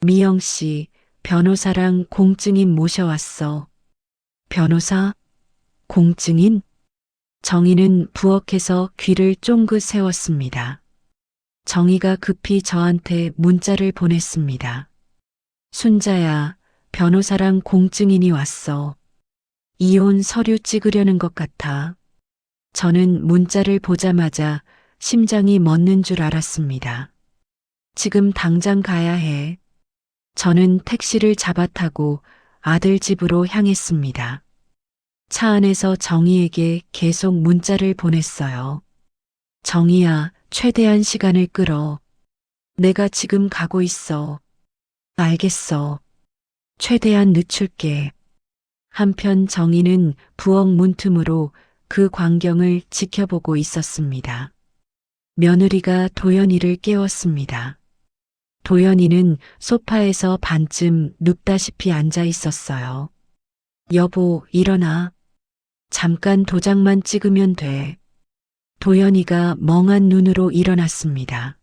미영 씨, 변호사랑 공증인 모셔왔어. 변호사? 공증인? 정희는 부엌에서 귀를 쫑긋 세웠습니다. 정희가 급히 저한테 문자를 보냈습니다. 순자야, 변호사랑 공증인이 왔어. 이혼 서류 찍으려는 것 같아. 저는 문자를 보자마자 심장이 멎는 줄 알았습니다. 지금 당장 가야 해. 저는 택시를 잡아타고 아들 집으로 향했습니다. 차 안에서 정희에게 계속 문자를 보냈어요. 정희야, 최대한 시간을 끌어. 내가 지금 가고 있어. 알겠어. 최대한 늦출게. 한편 정희는 부엌 문틈으로 그 광경을 지켜보고 있었습니다. 며느리가 도연이를 깨웠습니다. 도연이는 소파에서 반쯤 눕다시피 앉아 있었어요. 여보, 일어나. 잠깐 도장만 찍으면 돼. 도연이가 멍한 눈으로 일어났습니다.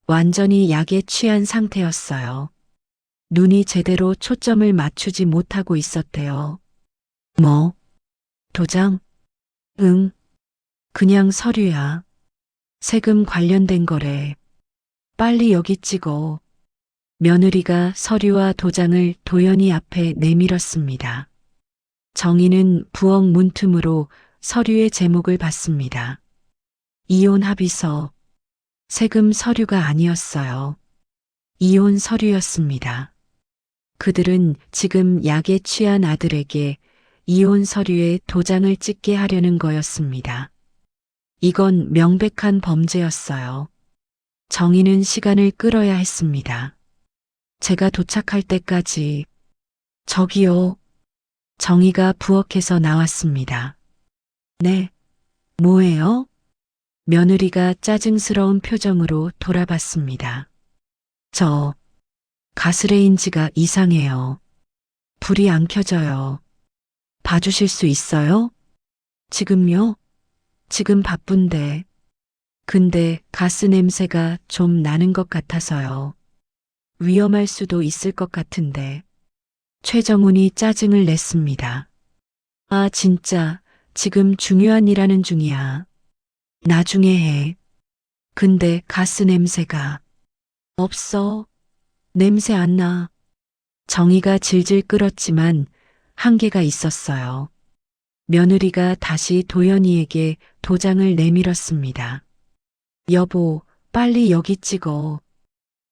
완전히 약에 취한 상태였어요. 눈이 제대로 초점을 맞추지 못하고 있었대요. 뭐? 도장? 응. 그냥 서류야. 세금 관련된 거래. 빨리 여기 찍어. 며느리가 서류와 도장을 도연이 앞에 내밀었습니다. 정희는 부엌 문틈으로 서류의 제목을 봤습니다. 이혼 합의서. 세금 서류가 아니었어요. 이혼 서류였습니다. 그들은 지금 약에 취한 아들에게 이혼 서류에 도장을 찍게 하려는 거였습니다. 이건 명백한 범죄였어요. 정희는 시간을 끌어야 했습니다. 제가 도착할 때까지. 저기요. 정희가 부엌에서 나왔습니다. 네. 뭐예요? 며느리가 짜증스러운 표정으로 돌아봤습니다. 저 가스레인지가 이상해요. 불이 안 켜져요. 봐주실 수 있어요? 지금요? 지금 바쁜데. 근데 가스 냄새가 좀 나는 것 같아서요. 위험할 수도 있을 것 같은데. 최정훈이 짜증을 냈습니다. 아, 진짜 지금 중요한 일 하는 중이야. 나중에 해. 근데 가스 냄새가 없어. 냄새 안 나. 정희가 질질 끌었지만 한계가 있었어요. 며느리가 다시 도연이에게 도장을 내밀었습니다. 여보, 빨리 여기 찍어.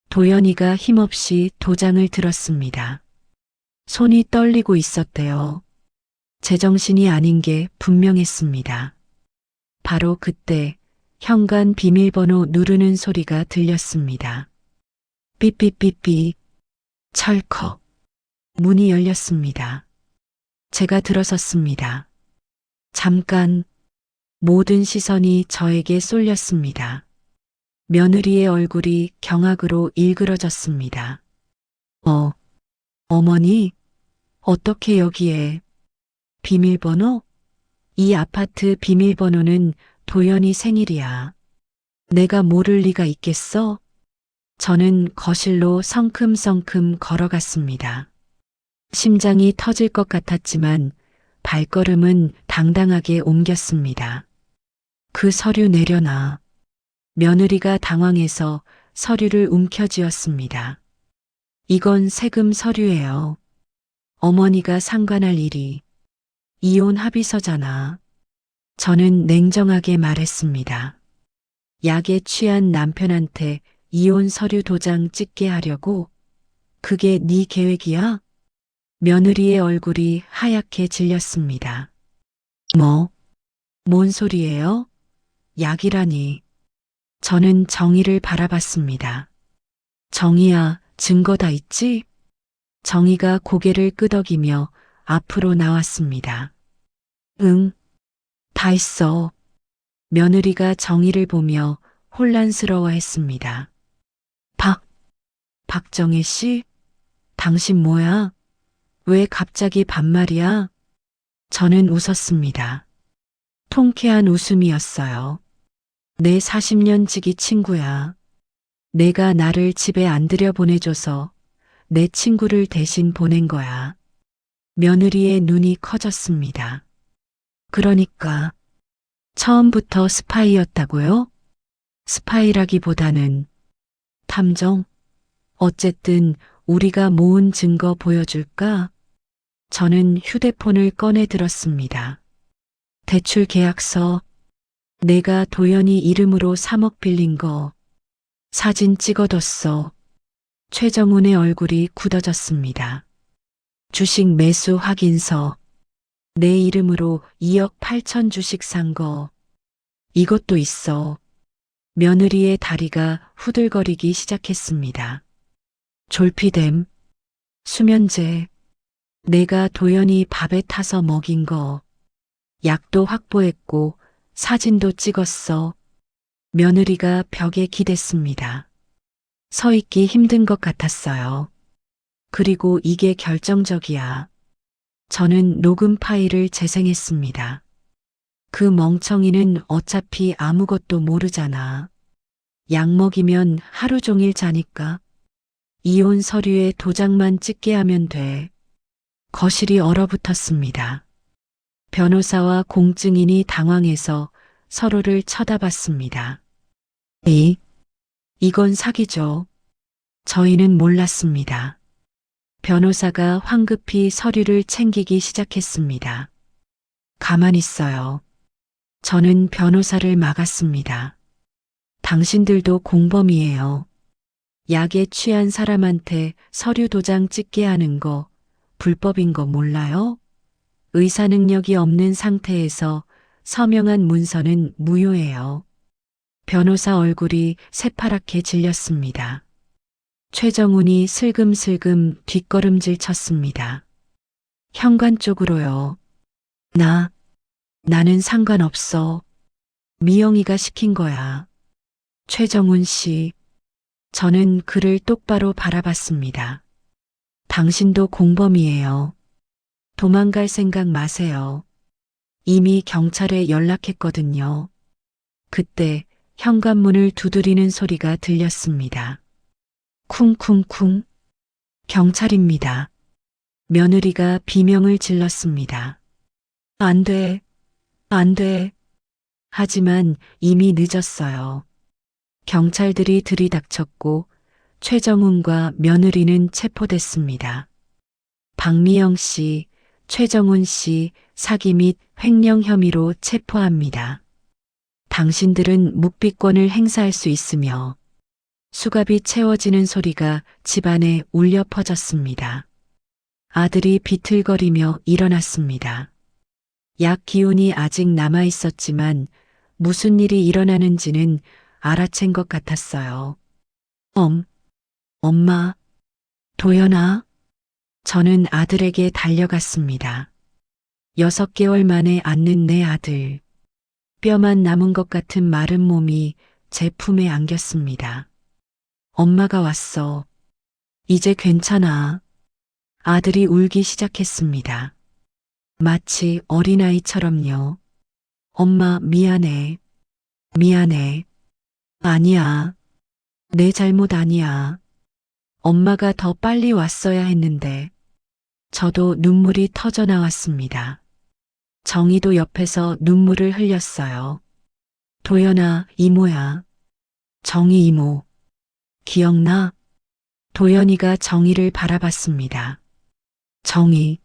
도연이가 힘없이 도장을 들었습니다. 손이 떨리고 있었대요. 제정신이 아닌 게 분명했습니다. 바로 그때 현관 비밀번호 누르는 소리가 들렸습니다. 삐삐삐삐. 철컥. 문이 열렸습니다. 제가 들어섰습니다. 잠깐. 모든 시선이 저에게 쏠렸습니다. 며느리의 얼굴이 경악으로 일그러졌습니다. 어머니? 어떻게 여기에? 비밀번호? 이 아파트 비밀번호는 도연이 생일이야. 내가 모를 리가 있겠어? 저는 거실로 성큼성큼 걸어갔습니다. 심장이 터질 것 같았지만 발걸음은 당당하게 옮겼습니다. 그 서류 내려놔. 며느리가 당황해서 서류를 움켜쥐었습니다. 이건 세금 서류예요. 어머니가 상관할 일이. 이혼 합의서잖아. 저는 냉정하게 말했습니다. 약에 취한 남편한테 이혼 서류 도장 찍게 하려고? 그게 네 계획이야? 며느리의 얼굴이 하얗게 질렸습니다. 뭐? 뭔 소리예요? 약이라니. 저는 정희를 바라봤습니다. 정희야, 증거 다 있지? 정희가 고개를 끄덕이며 앞으로 나왔습니다. 응, 다 있어. 며느리가 정희를 보며 혼란스러워했습니다. 박정희 씨? 당신 뭐야? 왜 갑자기 반말이야? 저는 웃었습니다. 통쾌한 웃음이었어요. 내 40년 지기 친구야. 내가 나를 집에 안 들여보내줘서 내 친구를 대신 보낸 거야. 며느리의 눈이 커졌습니다. 그러니까 처음부터 스파이였다고요? 스파이라기보다는 탐정? 어쨌든 우리가 모은 증거 보여줄까? 저는 휴대폰을 꺼내 들었습니다. 대출 계약서, 내가 도연이 이름으로 3억 빌린 거, 사진 찍어뒀어. 최정훈의 얼굴이 굳어졌습니다. 주식 매수 확인서, 내 이름으로 2억 8천 주식 산 거, 이것도 있어. 며느리의 다리가 후들거리기 시작했습니다. 졸피뎀, 수면제, 내가 도연이 밥에 타서 먹인 거, 약도 확보했고 사진도 찍었어. 며느리가 벽에 기댔습니다. 서 있기 힘든 것 같았어요. 그리고 이게 결정적이야. 저는 녹음 파일을 재생했습니다. 그 멍청이는 어차피 아무것도 모르잖아. 약 먹이면 하루 종일 자니까. 이혼 서류에 도장만 찍게 하면 돼. 거실이 얼어붙었습니다. 변호사와 공증인이 당황해서 서로를 쳐다봤습니다. 이건 사기죠. 저희는 몰랐습니다. 변호사가 황급히 서류를 챙기기 시작했습니다. 가만히 있어요. 저는 변호사를 막았습니다. 당신들도 공범이에요. 약에 취한 사람한테 서류 도장 찍게 하는 거 불법인 거 몰라요? 의사 능력이 없는 상태에서 서명한 문서는 무효예요. 변호사 얼굴이 새파랗게 질렸습니다. 최정훈이 슬금슬금 뒷걸음질 쳤습니다. 현관 쪽으로요. 나는 상관없어. 미영이가 시킨 거야. 최정훈 씨. 저는 그를 똑바로 바라봤습니다. 당신도 공범이에요. 도망갈 생각 마세요. 이미 경찰에 연락했거든요. 그때 현관문을 두드리는 소리가 들렸습니다. 쿵쿵쿵. 경찰입니다. 며느리가 비명을 질렀습니다. 안 돼, 안 돼. 하지만 이미 늦었어요. 경찰들이 들이닥쳤고 최정훈과 며느리는 체포됐습니다. 박미영 씨, 최정훈 씨 사기 및 횡령 혐의로 체포합니다. 당신들은 묵비권을 행사할 수 있으며 수갑이 채워지는 소리가 집안에 울려 퍼졌습니다. 아들이 비틀거리며 일어났습니다. 약 기운이 아직 남아 있었지만 무슨 일이 일어나는지는 알아챈 것 같았어요. 엄마, 도연아. 저는 아들에게 달려갔습니다. 6개월 만에 안는 내 아들. 뼈만 남은 것 같은 마른 몸이 제 품에 안겼습니다. 엄마가 왔어. 이제 괜찮아. 아들이 울기 시작했습니다. 마치 어린아이처럼요. 엄마 미안해. 미안해. 아니야. 내 잘못 아니야. 엄마가 더 빨리 왔어야 했는데. 저도 눈물이 터져 나왔습니다. 정희도 옆에서 눈물을 흘렸어요. 도연아, 이모야. 정희 이모. 기억나? 도연이가 정희를 바라봤습니다. 정희.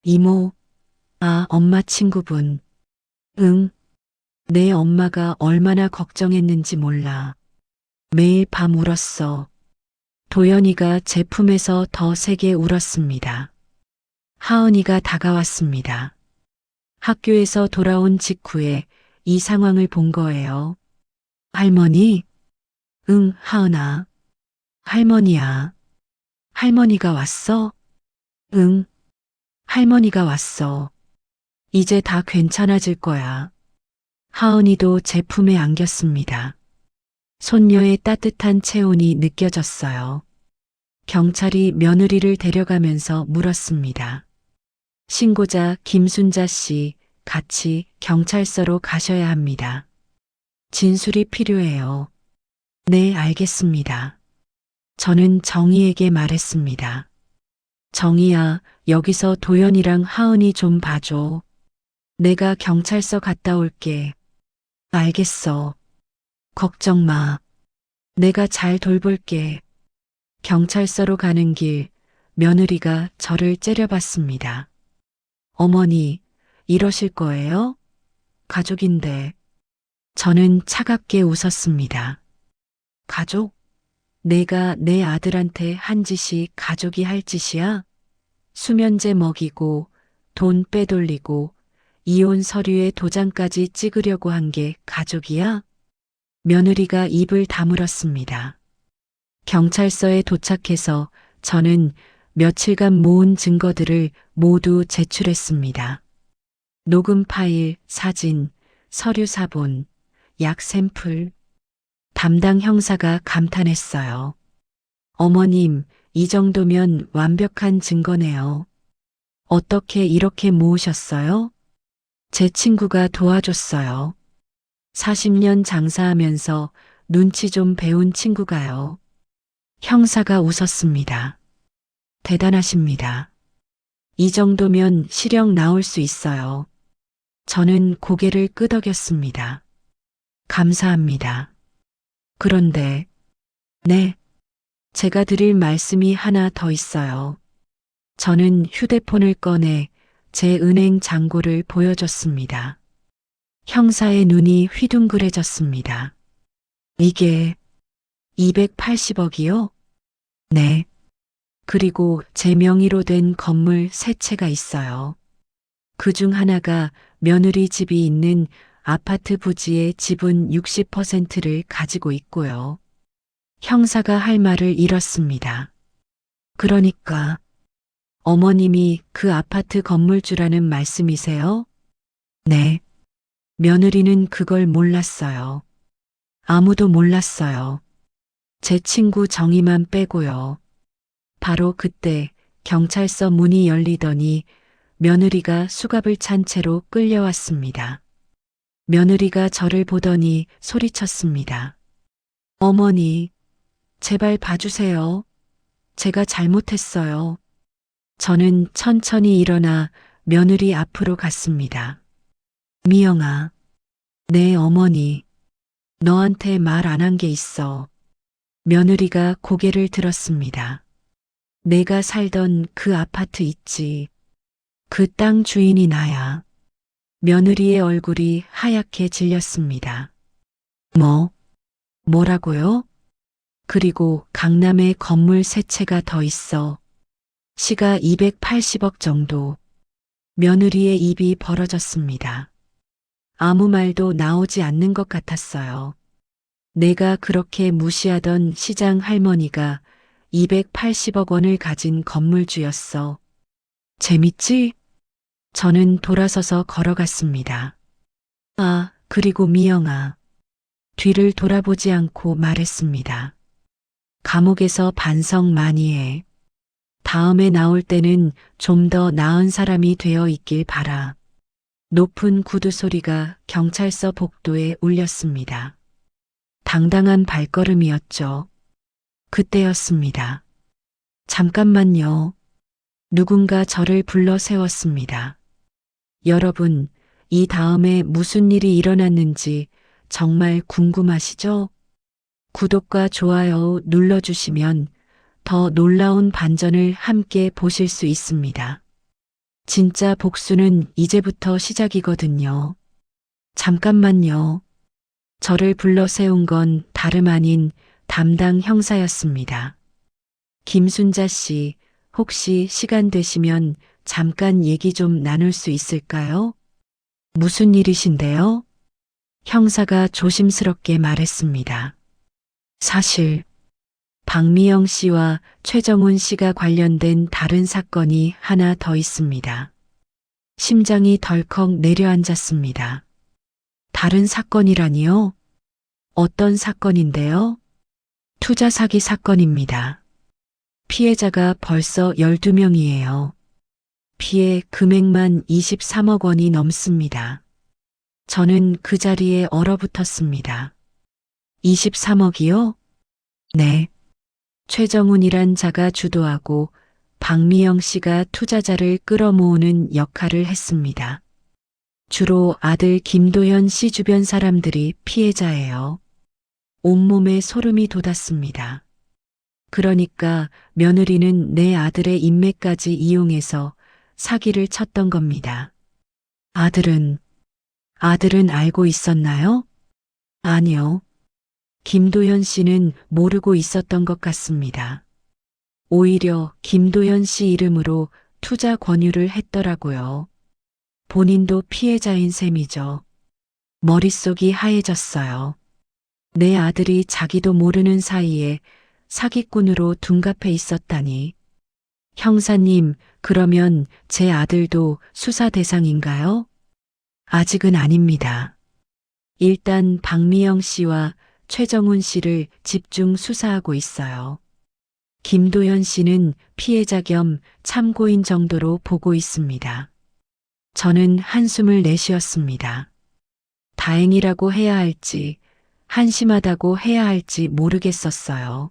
이모. 아, 엄마 친구분. 응. 내 엄마가 얼마나 걱정했는지 몰라. 매일 밤 울었어. 도연이가 제 품에서 더 세게 울었습니다. 하은이가 다가왔습니다. 학교에서 돌아온 직후에 이 상황을 본 거예요. 할머니? 응, 하은아. 할머니야. 할머니가 왔어? 응, 할머니가 왔어. 이제 다 괜찮아질 거야. 하은이도 제 품에 안겼습니다. 손녀의 따뜻한 체온이 느껴졌어요. 경찰이 며느리를 데려가면서 물었습니다. 신고자 김순자 씨, 같이 경찰서로 가셔야 합니다. 진술이 필요해요. 네, 알겠습니다. 저는 정희에게 말했습니다. 정희야, 여기서 도연이랑 하은이 좀 봐줘. 내가 경찰서 갔다 올게. 알겠어. 걱정 마. 내가 잘 돌볼게. 경찰서로 가는 길, 며느리가 저를 째려봤습니다. 어머니, 이러실 거예요? 가족인데. 저는 차갑게 웃었습니다. 가족? 내가 내 아들한테 한 짓이 가족이 할 짓이야? 수면제 먹이고, 돈 빼돌리고, 이혼 서류에 도장까지 찍으려고 한 게 가족이야? 며느리가 입을 다물었습니다. 경찰서에 도착해서 저는 며칠간 모은 증거들을 모두 제출했습니다. 녹음 파일, 사진, 서류 사본, 약 샘플. 담당 형사가 감탄했어요. 어머님, 이 정도면 완벽한 증거네요. 어떻게 이렇게 모으셨어요? 제 친구가 도와줬어요. 40년 장사하면서 눈치 좀 배운 친구가요. 형사가 웃었습니다. 대단하십니다. 이 정도면 실형 나올 수 있어요. 저는 고개를 끄덕였습니다. 감사합니다. 그런데, 네, 제가 드릴 말씀이 하나 더 있어요. 저는 휴대폰을 꺼내 제 은행 잔고를 보여줬습니다. 형사의 눈이 휘둥그레졌습니다. 이게 280억이요? 네. 그리고 제 명의로 된 건물 세 채가 있어요. 그 중 하나가 며느리 집이 있는 아파트 부지의 지분 60%를 가지고 있고요. 형사가 할 말을 잃었습니다. 그러니까 어머님이 그 아파트 건물주라는 말씀이세요? 네. 며느리는 그걸 몰랐어요. 아무도 몰랐어요. 제 친구 정희만 빼고요. 바로 그때 경찰서 문이 열리더니 며느리가 수갑을 찬 채로 끌려왔습니다. 며느리가 저를 보더니 소리쳤습니다. 어머니, 제발 봐주세요. 제가 잘못했어요. 저는 천천히 일어나 며느리 앞으로 갔습니다. 미영아, 내 어머니, 너한테 말 안 한 게 있어. 며느리가 고개를 들었습니다. 내가 살던 그 아파트 있지. 그 땅 주인이 나야. 며느리의 얼굴이 하얗게 질렸습니다. 뭐라고요? 그리고 강남에 건물 세 채가 더 있어. 시가 280억 정도. 며느리의 입이 벌어졌습니다. 아무 말도 나오지 않는 것 같았어요. 내가 그렇게 무시하던 시장 할머니가 280억 원을 가진 건물주였어. 재밌지? 저는 돌아서서 걸어갔습니다. 아, 그리고 미영아. 뒤를 돌아보지 않고 말했습니다. 감옥에서 반성 많이 해. 다음에 나올 때는 좀 더 나은 사람이 되어 있길 바라. 높은 구두 소리가 경찰서 복도에 울렸습니다. 당당한 발걸음이었죠. 그때였습니다. 잠깐만요. 누군가 저를 불러 세웠습니다. 여러분, 이 다음에 무슨 일이 일어났는지 정말 궁금하시죠? 구독과 좋아요 눌러주시면 더 놀라운 반전을 함께 보실 수 있습니다. 진짜 복수는 이제부터 시작이거든요. 잠깐만요. 저를 불러 세운 건 다름 아닌 담당 형사였습니다. 김순자 씨, 혹시 시간 되시면 잠깐 얘기 좀 나눌 수 있을까요? 무슨 일이신데요? 형사가 조심스럽게 말했습니다. 사실 박미영 씨와 최정훈 씨가 관련된 다른 사건이 하나 더 있습니다. 심장이 덜컥 내려앉았습니다. 다른 사건이라니요? 어떤 사건인데요? 투자 사기 사건입니다. 피해자가 벌써 12명이에요. 피해 금액만 23억 원이 넘습니다. 저는 그 자리에 얼어붙었습니다. 23억이요? 네. 최정훈이란 자가 주도하고 박미영 씨가 투자자를 끌어모으는 역할을 했습니다. 주로 아들 김도현 씨 주변 사람들이 피해자예요. 온몸에 소름이 돋았습니다. 그러니까 며느리는 내 아들의 인맥까지 이용해서 사기를 쳤던 겁니다. 아들은 알고 있었나요? 아니요. 김도현 씨는 모르고 있었던 것 같습니다. 오히려 김도현 씨 이름으로 투자 권유를 했더라고요. 본인도 피해자인 셈이죠. 머릿속이 하얘졌어요. 내 아들이 자기도 모르는 사이에 사기꾼으로 둔갑해 있었다니. 형사님, 그러면 제 아들도 수사 대상인가요? 아직은 아닙니다. 일단 박미영 씨와 최정훈 씨를 집중 수사하고 있어요. 김도현 씨는 피해자 겸 참고인 정도로 보고 있습니다. 저는 한숨을 내쉬었습니다. 다행이라고 해야 할지, 한심하다고 해야 할지 모르겠었어요.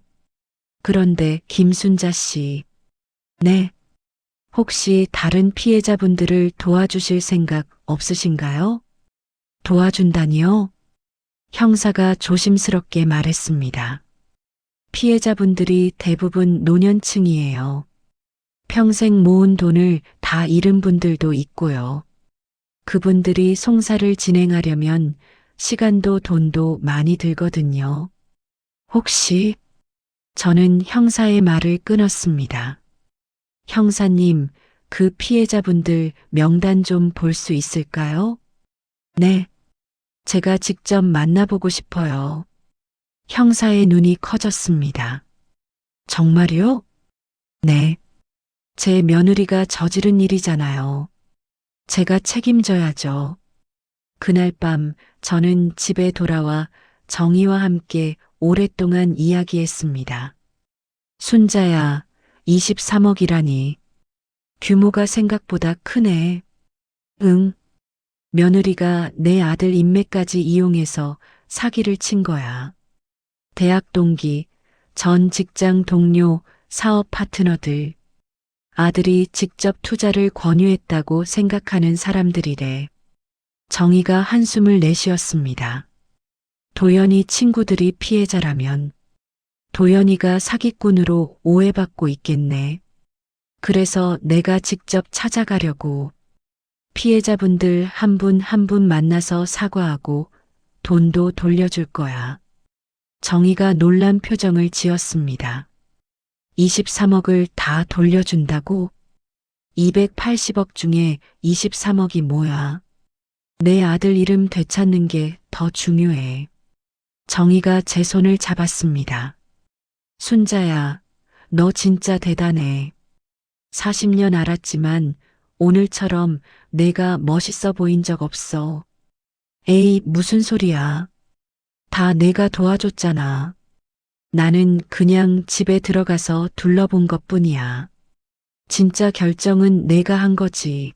그런데 김순자 씨, 네, 혹시 다른 피해자분들을 도와주실 생각 없으신가요? 도와준다니요? 형사가 조심스럽게 말했습니다. 피해자분들이 대부분 노년층이에요. 평생 모은 돈을 다 잃은 분들도 있고요. 그분들이 송사를 진행하려면 시간도 돈도 많이 들거든요. 혹시 저는 형사의 말을 끊었습니다. 형사님, 그 피해자분들 명단 좀 볼 수 있을까요? 네. 제가 직접 만나보고 싶어요. 형사의 눈이 커졌습니다. 정말요? 네. 제 며느리가 저지른 일이잖아요. 제가 책임져야죠. 그날 밤 저는 집에 돌아와 정희와 함께 오랫동안 이야기했습니다. 순자야, 23억이라니. 규모가 생각보다 크네. 응. 며느리가 내 아들 인맥까지 이용해서 사기를 친 거야. 대학 동기, 전 직장 동료, 사업 파트너들. 아들이 직접 투자를 권유했다고 생각하는 사람들이래. 정희가 한숨을 내쉬었습니다. 도연이 친구들이 피해자라면 도연이가 사기꾼으로 오해받고 있겠네. 그래서 내가 직접 찾아가려고 피해자분들 한 분 한 분 만나서 사과하고 돈도 돌려줄 거야. 정희가 놀란 표정을 지었습니다. 23억을 다 돌려준다고? 280억 중에 23억이 뭐야? 내 아들 이름 되찾는 게 더 중요해. 정희가 제 손을 잡았습니다. 순자야, 너 진짜 대단해. 40년 알았지만 오늘처럼 내가 멋있어 보인 적 없어. 에이, 무슨 소리야. 다 내가 도와줬잖아. 나는 그냥 집에 들어가서 둘러본 것뿐이야. 진짜 결정은 내가 한 거지.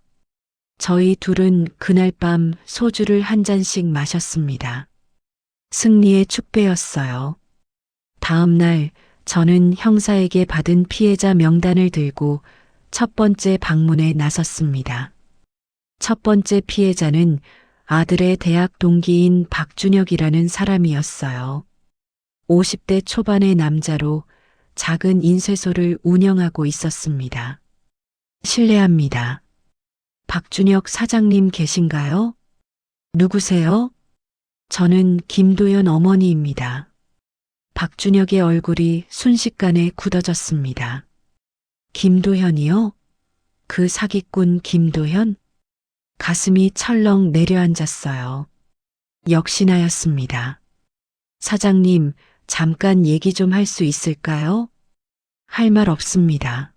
저희 둘은 그날 밤 소주를 한 잔씩 마셨습니다. 승리의 축배였어요. 다음 날 저는 형사에게 받은 피해자 명단을 들고 첫 번째 방문에 나섰습니다. 첫 번째 피해자는 아들의 대학 동기인 박준혁이라는 사람이었어요. 50대 초반의 남자로 작은 인쇄소를 운영하고 있었습니다. 실례합니다. 박준혁 사장님 계신가요? 누구세요? 저는 김도연 어머니입니다. 박준혁의 얼굴이 순식간에 굳어졌습니다. 김도현이요? 그 사기꾼 김도현? 가슴이 철렁 내려앉았어요. 역시나였습니다. 사장님, 잠깐 얘기 좀 할 수 있을까요? 할 말 없습니다.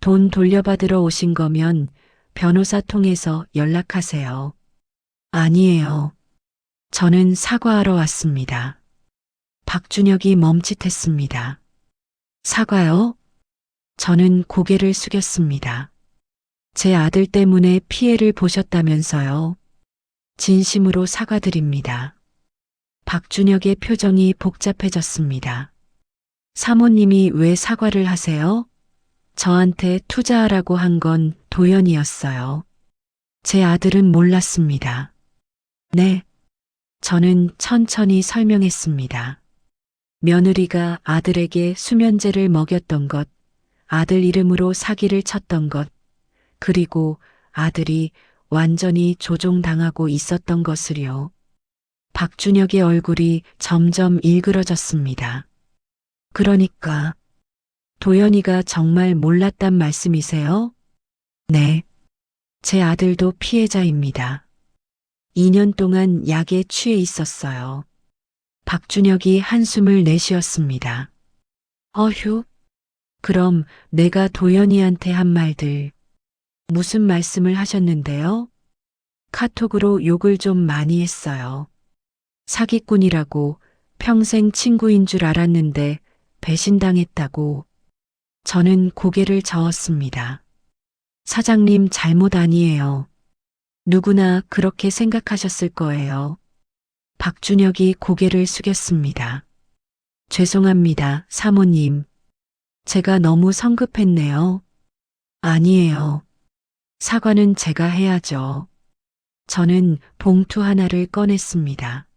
돈 돌려받으러 오신 거면 변호사 통해서 연락하세요. 아니에요. 저는 사과하러 왔습니다. 박준혁이 멈칫했습니다. 사과요? 저는 고개를 숙였습니다. 제 아들 때문에 피해를 보셨다면서요. 진심으로 사과드립니다. 박준혁의 표정이 복잡해졌습니다. 사모님이 왜 사과를 하세요? 저한테 투자하라고 한 건 도연이었어요. 제 아들은 몰랐습니다. 네. 저는 천천히 설명했습니다. 며느리가 아들에게 수면제를 먹였던 것, 아들 이름으로 사기를 쳤던 것, 그리고 아들이 완전히 조종당하고 있었던 것을요. 박준혁의 얼굴이 점점 일그러졌습니다. 그러니까 도연이가 정말 몰랐단 말씀이세요? 네. 제 아들도 피해자입니다. 2년 동안 약에 취해 있었어요. 박준혁이 한숨을 내쉬었습니다. 어휴. 그럼 내가 도연이한테 한 말들 무슨 말씀을 하셨는데요? 카톡으로 욕을 좀 많이 했어요. 사기꾼이라고 평생 친구인 줄 알았는데 배신당했다고. 저는 고개를 저었습니다. 사장님 잘못 아니에요. 누구나 그렇게 생각하셨을 거예요. 박준혁이 고개를 숙였습니다. 죄송합니다, 사모님. 제가 너무 성급했네요. 아니에요. 사과는 제가 해야죠. 저는 봉투 하나를 꺼냈습니다.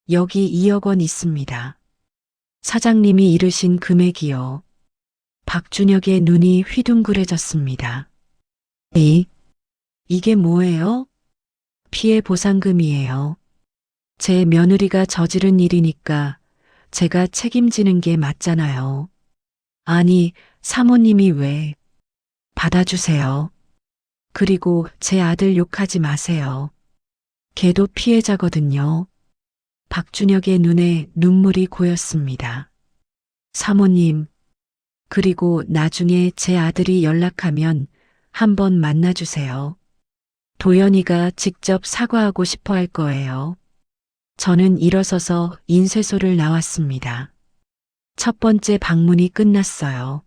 여기 2억 원 있습니다. 사장님이 이르신 금액이요. 박준혁의 눈이 휘둥그레졌습니다. 이게 뭐예요? 피해 보상금이에요. 제 며느리가 저지른 일이니까 제가 책임지는 게 맞잖아요. 아니, 사모님이 왜? 받아주세요. 그리고 제 아들 욕하지 마세요. 걔도 피해자거든요. 박준혁의 눈에 눈물이 고였습니다. 사모님, 그리고 나중에 제 아들이 연락하면 한번 만나주세요. 도연이가 직접 사과하고 싶어 할 거예요. 저는 일어서서 인쇄소를 나왔습니다. 첫 번째 방문이 끝났어요.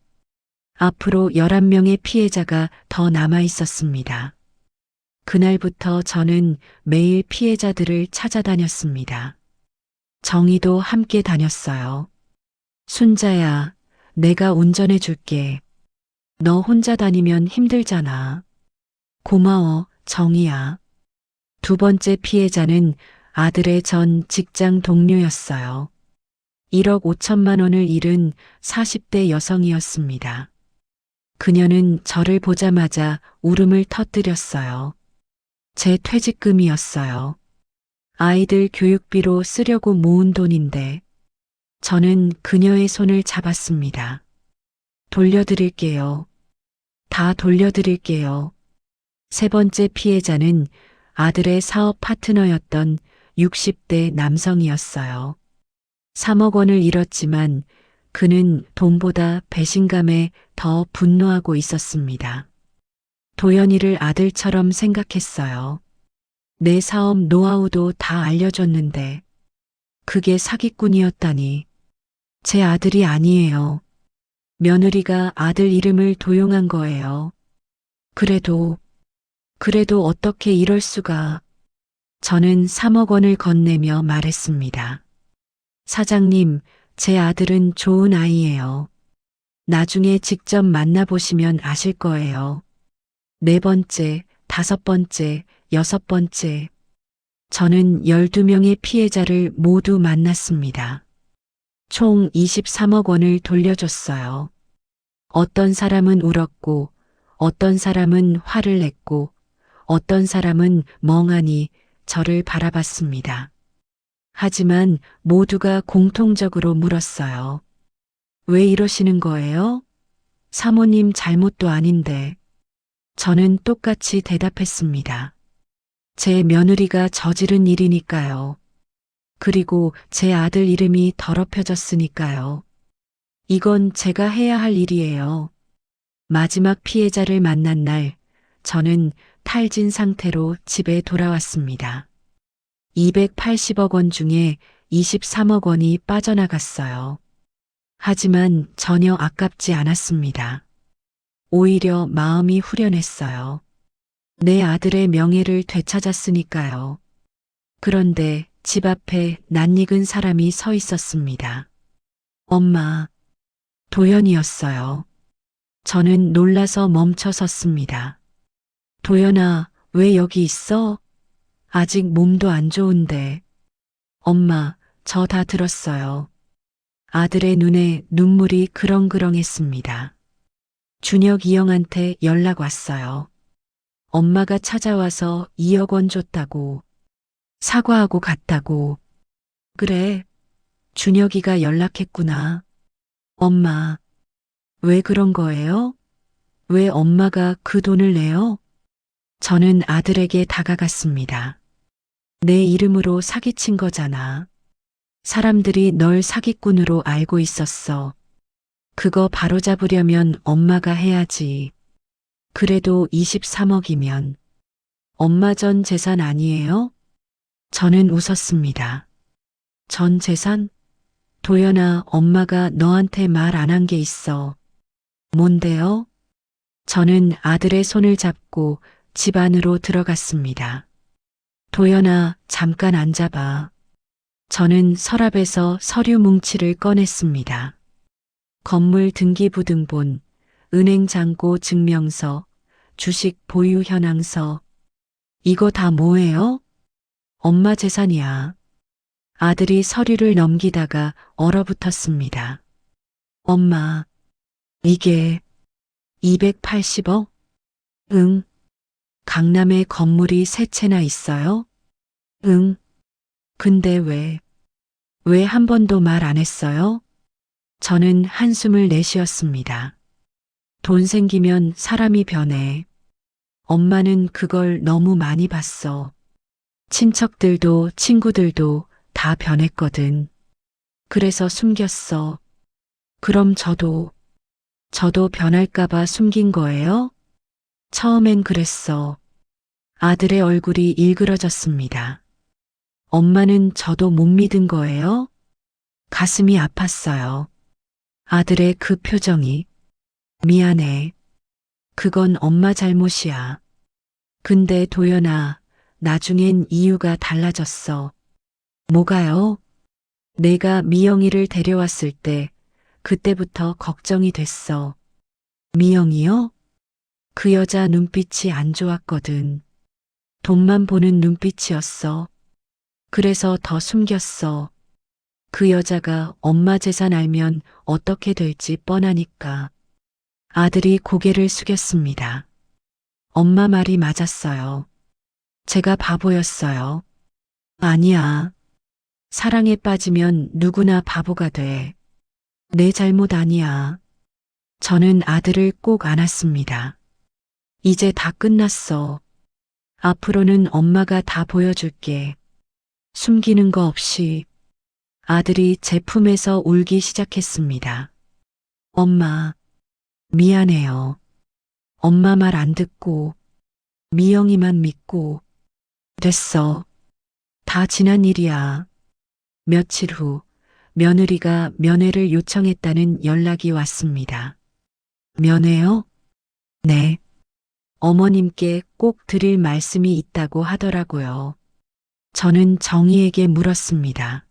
앞으로 11명의 피해자가 더 남아 있었습니다. 그날부터 저는 매일 피해자들을 찾아다녔습니다. 정희도 함께 다녔어요. 순자야, 내가 운전해 줄게. 너 혼자 다니면 힘들잖아. 고마워, 정희야. 두 번째 피해자는 아들의 전 직장 동료였어요. 1억 5천만 원을 잃은 40대 여성이었습니다. 그녀는 저를 보자마자 울음을 터뜨렸어요. 제 퇴직금이었어요. 아이들 교육비로 쓰려고 모은 돈인데 저는 그녀의 손을 잡았습니다. 돌려드릴게요. 다 돌려드릴게요. 세 번째 피해자는 아들의 사업 파트너였던 60대 남성이었어요. 3억 원을 잃었지만 그는 돈보다 배신감에 더 분노하고 있었습니다. 도연이를 아들처럼 생각했어요. 내 사업 노하우도 다 알려줬는데 그게 사기꾼이었다니. 제 아들이 아니에요. 며느리가 아들 이름을 도용한 거예요. 그래도 어떻게 이럴 수가. 저는 3억 원을 건네며 말했습니다. 사장님, 제 아들은 좋은 아이예요. 나중에 직접 만나보시면 아실 거예요. 네 번째, 다섯 번째, 여섯 번째. 저는 12명의 피해자를 모두 만났습니다. 총 23억 원을 돌려줬어요. 어떤 사람은 울었고, 어떤 사람은 화를 냈고, 어떤 사람은 멍하니 저를 바라봤습니다. 하지만 모두가 공통적으로 물었어요. 왜 이러시는 거예요? 사모님 잘못도 아닌데. 저는 똑같이 대답했습니다. 제 며느리가 저지른 일이니까요. 그리고 제 아들 이름이 더럽혀졌으니까요. 이건 제가 해야 할 일이에요. 마지막 피해자를 만난 날, 저는 탈진 상태로 집에 돌아왔습니다. 280억 원 중에 23억 원이 빠져나갔어요. 하지만 전혀 아깝지 않았습니다. 오히려 마음이 후련했어요. 내 아들의 명예를 되찾았으니까요. 그런데 집 앞에 낯익은 사람이 서 있었습니다. 엄마, 도연이었어요. 저는 놀라서 멈춰 섰습니다. 도연아, 왜 여기 있어? 아직 몸도 안 좋은데. 엄마, 저 다 들었어요. 아들의 눈에 눈물이 그렁그렁했습니다. 준혁 이 형한테 연락 왔어요. 엄마가 찾아와서 2억 원 줬다고. 사과하고 갔다고. 그래, 준혁이가 연락했구나. 엄마, 왜 그런 거예요? 왜 엄마가 그 돈을 내요? 저는 아들에게 다가갔습니다. 내 이름으로 사기친 거잖아. 사람들이 널 사기꾼으로 알고 있었어. 그거 바로잡으려면 엄마가 해야지. 그래도 23억이면 엄마 전 재산 아니에요? 저는 웃었습니다. 전 재산? 도연아, 엄마가 너한테 말 안 한 게 있어. 뭔데요? 저는 아들의 손을 잡고 집 안으로 들어갔습니다. 도연아, 잠깐 앉아봐. 저는 서랍에서 서류 뭉치를 꺼냈습니다. 건물 등기부등본, 은행 잔고 증명서, 주식 보유 현황서. 이거 다 뭐예요? 엄마 재산이야. 아들이 서류를 넘기다가 얼어붙었습니다. 엄마, 이게 280억? 응. 강남에 건물이 세 채나 있어요? 응. 근데 왜 한 번도 말 안 했어요? 저는 한숨을 내쉬었습니다. 돈 생기면 사람이 변해. 엄마는 그걸 너무 많이 봤어. 친척들도 친구들도 다 변했거든. 그래서 숨겼어. 그럼 저도 변할까봐 숨긴 거예요? 처음엔 그랬어. 아들의 얼굴이 일그러졌습니다. 엄마는 저도 못 믿은 거예요? 가슴이 아팠어요. 아들의 그 표정이. 미안해. 그건 엄마 잘못이야. 근데 도연아, 나중엔 이유가 달라졌어. 뭐가요? 내가 미영이를 데려왔을 때, 그때부터 걱정이 됐어. 미영이요? 그 여자 눈빛이 안 좋았거든. 돈만 보는 눈빛이었어. 그래서 더 숨겼어. 그 여자가 엄마 재산 알면 어떻게 될지 뻔하니까. 아들이 고개를 숙였습니다. 엄마 말이 맞았어요. 제가 바보였어요. 아니야. 사랑에 빠지면 누구나 바보가 돼. 내 잘못 아니야. 저는 아들을 꼭 안았습니다. 이제 다 끝났어. 앞으로는 엄마가 다 보여줄게. 숨기는 거 없이. 아들이 제 품에서 울기 시작했습니다. 엄마, 미안해요. 엄마 말 안 듣고, 미영이만 믿고. 됐어. 다 지난 일이야. 며칠 후, 며느리가 면회를 요청했다는 연락이 왔습니다. 면회요? 네. 어머님께 꼭 드릴 말씀이 있다고 하더라고요. 저는 정희에게 물었습니다.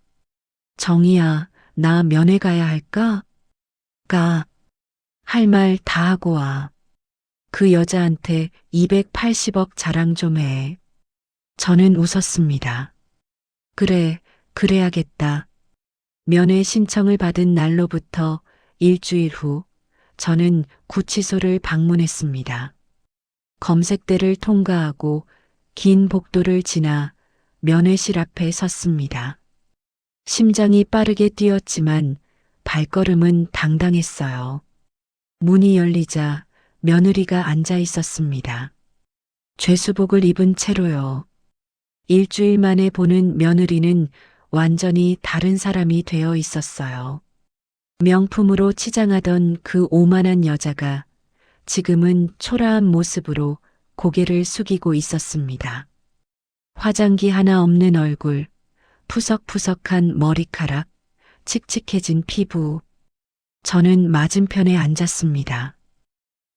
정희야, 나 면회 가야 할까? 할 말 다 하고 와. 그 여자한테 280억 자랑 좀 해. 저는 웃었습니다. 그래, 그래야겠다. 면회 신청을 받은 날로부터 일주일 후, 저는 구치소를 방문했습니다. 검색대를 통과하고 긴 복도를 지나 면회실 앞에 섰습니다. 심장이 빠르게 뛰었지만 발걸음은 당당했어요. 문이 열리자 며느리가 앉아 있었습니다. 죄수복을 입은 채로요. 일주일 만에 보는 며느리는 완전히 다른 사람이 되어 있었어요. 명품으로 치장하던 그 오만한 여자가 지금은 초라한 모습으로 고개를 숙이고 있었습니다. 화장기 하나 없는 얼굴, 푸석푸석한 머리카락, 칙칙해진 피부. 저는 맞은편에 앉았습니다.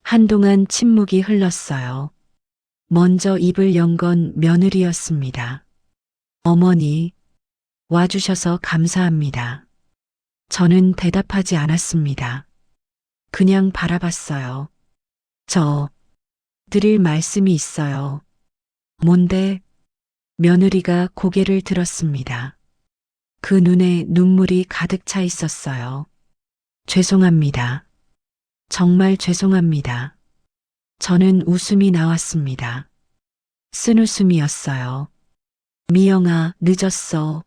한동안 침묵이 흘렀어요. 먼저 입을 연 건 며느리였습니다. 어머니, 와주셔서 감사합니다. 저는 대답하지 않았습니다. 그냥 바라봤어요. 저, 드릴 말씀이 있어요. 뭔데? 며느리가 고개를 들었습니다. 그 눈에 눈물이 가득 차 있었어요. 죄송합니다. 정말 죄송합니다. 저는 웃음이 나왔습니다. 쓴웃음이었어요. 미영아, 늦었어.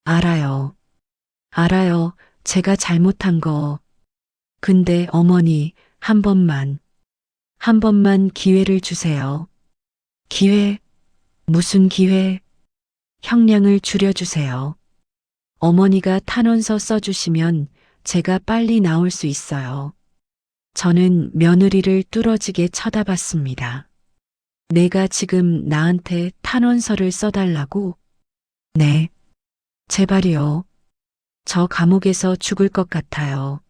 알아요. 알아요. 제가 잘못한 거. 근데 어머니, 한 번만 기회를 주세요. 기회? 무슨 기회? 형량을 줄여주세요. 어머니가 탄원서 써주시면 제가 빨리 나올 수 있어요. 저는 며느리를 뚫어지게 쳐다봤습니다. 내가 지금 나한테 탄원서를 써달라고? 네. 제발이요. 저 감옥에서 죽을 것 같아요.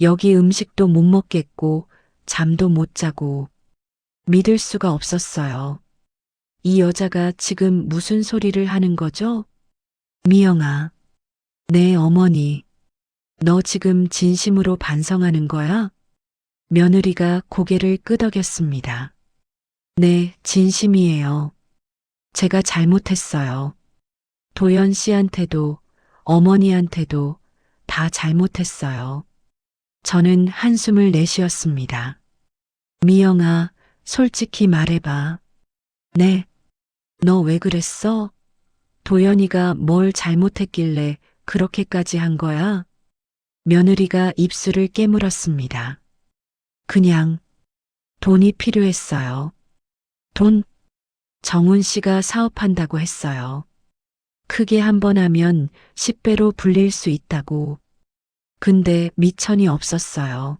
여기 음식도 못 먹겠고, 잠도 못 자고, 믿을 수가 없었어요. 이 여자가 지금 무슨 소리를 하는 거죠? 미영아, 내 어머니, 너 지금 진심으로 반성하는 거야? 며느리가 고개를 끄덕였습니다. 네, 진심이에요. 제가 잘못했어요. 도연 씨한테도 어머니한테도 다 잘못했어요. 저는 한숨을 내쉬었습니다. 미영아, 솔직히 말해봐. 네, 너 왜 그랬어? 도연이가 뭘 잘못했길래 그렇게까지 한 거야? 며느리가 입술을 깨물었습니다. 그냥 돈이 필요했어요. 돈? 정훈 씨가 사업한다고 했어요. 크게 한 번 하면 10배로 불릴 수 있다고. 근데 미천이 없었어요.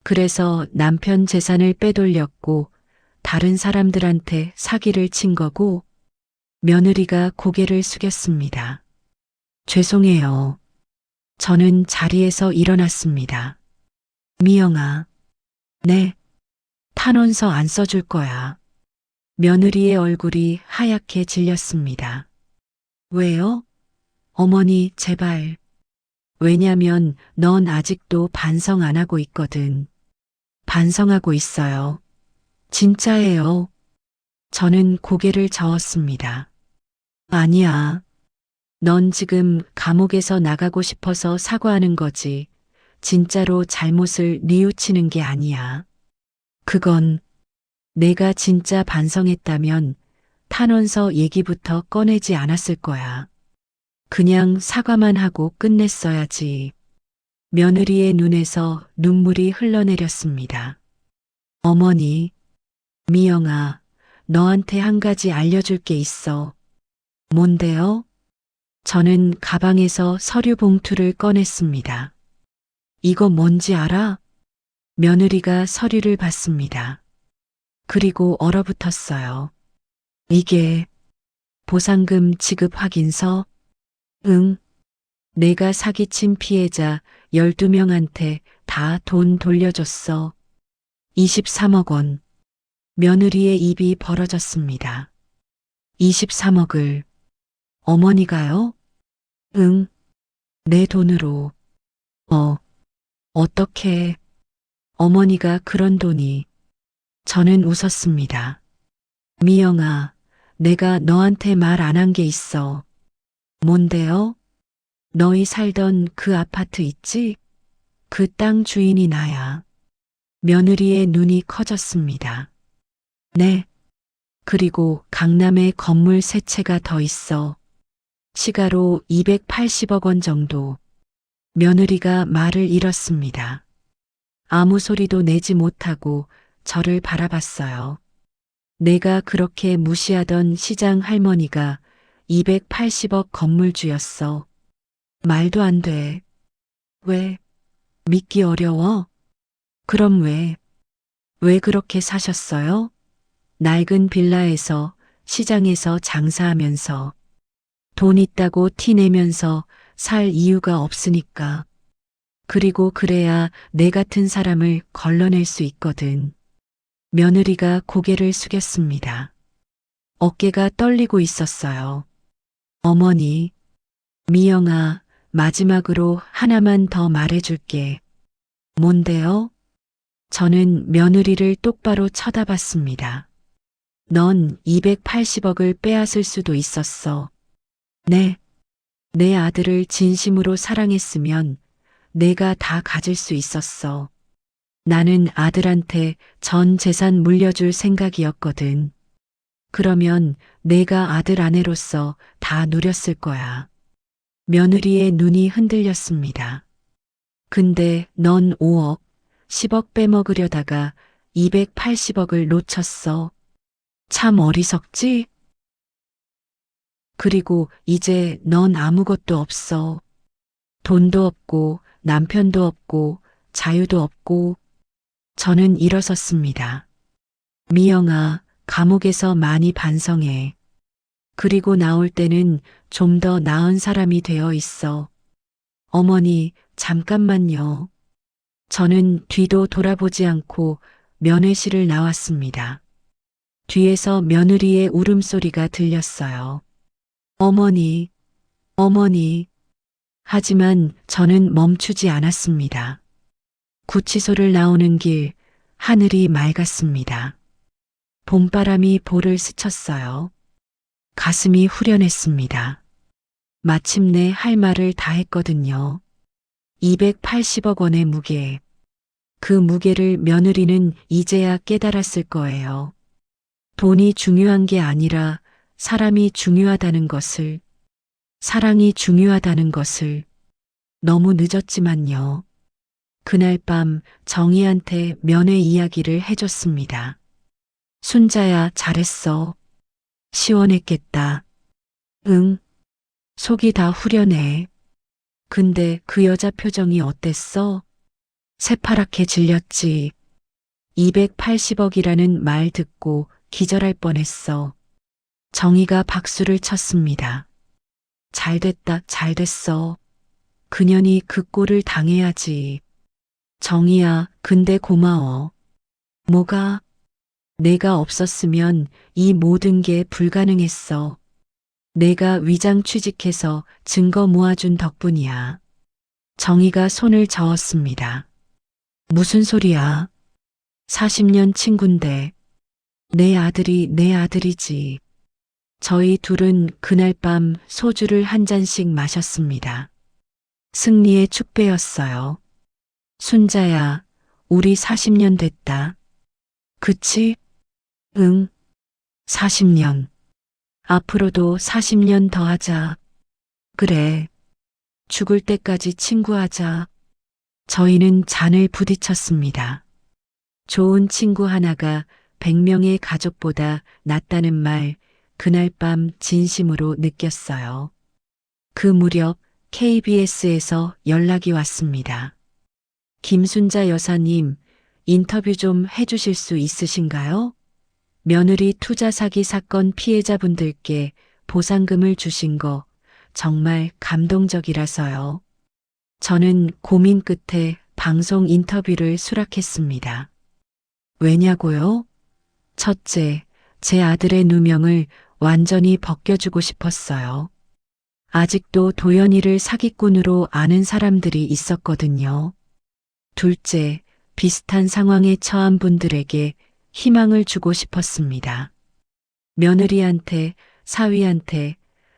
그래서 남편 재산을 빼돌렸고 다른 사람들한테 사기를 친 거고. 며느리가 고개를 숙였습니다. 죄송해요. 저는 자리에서 일어났습니다. 미영아. 네. 탄원서 안 써줄 거야. 며느리의 얼굴이 하얗게 질렸습니다. 왜요? 어머니, 제발. 왜냐면 넌 아직도 반성 안 하고 있거든. 반성하고 있어요. 진짜예요. 저는 고개를 저었습니다. 아니야. 넌 지금 감옥에서 나가고 싶어서 사과하는 거지. 진짜로 잘못을 뉘우치는 게 아니야. 그건 내가 진짜 반성했다면 탄원서 얘기부터 꺼내지 않았을 거야. 그냥 사과만 하고 끝냈어야지. 며느리의 눈에서 눈물이 흘러내렸습니다. 어머니, 미영아, 너한테 한 가지 알려줄 게 있어. 뭔데요? 저는 가방에서 서류 봉투를 꺼냈습니다. 이거 뭔지 알아? 며느리가 서류를 봤습니다. 그리고 얼어붙었어요. 이게 보상금 지급 확인서? 응. 내가 사기친 피해자 12명한테 다 돈 돌려줬어. 23억 원. 며느리의 입이 벌어졌습니다. 23억을 어머니가요? 응. 내 돈으로. 어떻게 어머니가 그런 돈이. 저는 웃었습니다. 미영아, 내가 너한테 말 안 한 게 있어. 뭔데요? 너희 살던 그 아파트 있지? 그 땅 주인이 나야. 며느리의 눈이 커졌습니다. 네. 그리고 강남에 건물 세 채가 더 있어. 시가로 280억 원 정도. 며느리가 말을 잃었습니다. 아무 소리도 내지 못하고 저를 바라봤어요. 내가 그렇게 무시하던 시장 할머니가 280억 건물주였어. 말도 안 돼. 왜? 믿기 어려워? 그럼 왜 그렇게 사셨어요? 낡은 빌라에서 시장에서 장사하면서 돈 있다고 티 내면서 살 이유가 없으니까. 그리고 그래야 내 같은 사람을 걸러낼 수 있거든. 며느리가 고개를 숙였습니다. 어깨가 떨리고 있었어요. 어머니, 미영아, 마지막으로 하나만 더 말해줄게. 뭔데요? 저는 며느리를 똑바로 쳐다봤습니다. 넌 280억을 빼앗을 수도 있었어. 네, 내 아들을 진심으로 사랑했으면 내가 다 가질 수 있었어. 나는 아들한테 전 재산 물려줄 생각이었거든. 그러면 내가 아들 아내로서 다 누렸을 거야. 며느리의 눈이 흔들렸습니다. 근데 넌 5억, 10억 빼먹으려다가 280억을 놓쳤어. 참 어리석지? 그리고 이제 넌 아무것도 없어. 돈도 없고 남편도 없고 자유도 없고. 저는 일어섰습니다. 미영아, 감옥에서 많이 반성해. 그리고 나올 때는 좀 더 나은 사람이 되어 있어. 어머니, 잠깐만요. 저는 뒤도 돌아보지 않고 면회실을 나왔습니다. 뒤에서 며느리의 울음소리가 들렸어요. 어머니, 어머니. 하지만 저는 멈추지 않았습니다. 구치소를 나오는 길, 하늘이 맑았습니다. 봄바람이 볼을 스쳤어요. 가슴이 후련했습니다. 마침내 할 말을 다 했거든요. 280억 원의 무게. 그 무게를 며느리는 이제야 깨달았을 거예요. 돈이 중요한 게 아니라 사람이 중요하다는 것을, 사랑이 중요하다는 것을. 너무 늦었지만요. 그날 밤 정희한테 면회 이야기를 해줬습니다. 순자야, 잘했어. 시원했겠다. 응. 속이 다 후련해. 근데 그 여자 표정이 어땠어? 새파랗게 질렸지. 280억이라는 말 듣고 기절할 뻔했어. 정희가 박수를 쳤습니다. 잘됐다, 잘됐어. 그년이 그 꼴을 당해야지. 정희야, 근데 고마워. 뭐가? 내가 없었으면 이 모든 게 불가능했어. 내가 위장 취직해서 증거 모아준 덕분이야. 정희가 손을 저었습니다. 무슨 소리야? 40년 친군데. 내 아들이 내 아들이지. 저희 둘은 그날 밤 소주를 한 잔씩 마셨습니다. 승리의 축배였어요. 순자야, 우리 40년 됐다. 그치? 응, 40년. 앞으로도 40년 더 하자. 그래. 죽을 때까지 친구하자. 저희는 잔을 부딪혔습니다. 좋은 친구 하나가 100명의 가족보다 낫다는 말, 그날 밤 진심으로 느꼈어요. 그 무렵 KBS에서 연락이 왔습니다. 김순자 여사님, 인터뷰 좀 해주실 수 있으신가요? 며느리 투자 사기 사건 피해자분들께 보상금을 주신 거 정말 감동적이라서요. 저는 고민 끝에 방송 인터뷰를 수락했습니다. 왜냐고요? 첫째, 제 아들의 누명을 완전히 벗겨주고 싶었어요. 아직도 도연이를 사기꾼으로 아는 사람들이 있었거든요. 둘째, 비슷한 상황에 처한 분들에게 희망을 주고 싶었습니다. 며느리한테, 사위한테,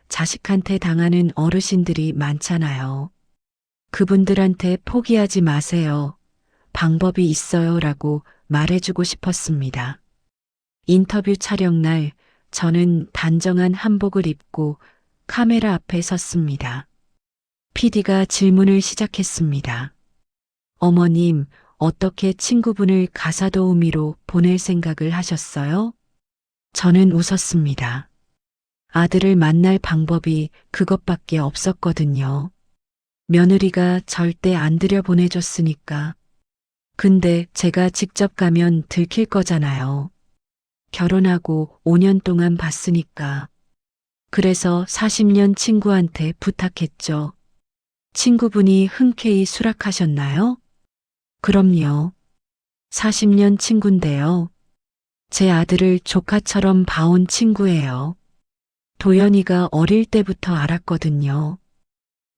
자식한테 당하는 어르신들이 많잖아요. 그분들한테 포기하지 마세요. 방법이 있어요 라고 말해주고 싶었습니다. 인터뷰 촬영 날 저는 단정한 한복을 입고 카메라 앞에 섰습니다. PD가 질문을 시작했습니다. 어머님, 어떻게 친구분을 가사도우미로 보낼 생각을 하셨어요? 저는 웃었습니다. 아들을 만날 방법이 그것밖에 없었거든요. 며느리가 절대 안 들여보내줬으니까. 근데 제가 직접 가면 들킬 거잖아요. 결혼하고 5년 동안 봤으니까. 그래서 40년 친구한테 부탁했죠. 친구분이 흔쾌히 수락하셨나요? 그럼요. 40년 친구인데요. 제 아들을 조카처럼 봐온 친구예요. 도연이가 어릴 때부터 알았거든요.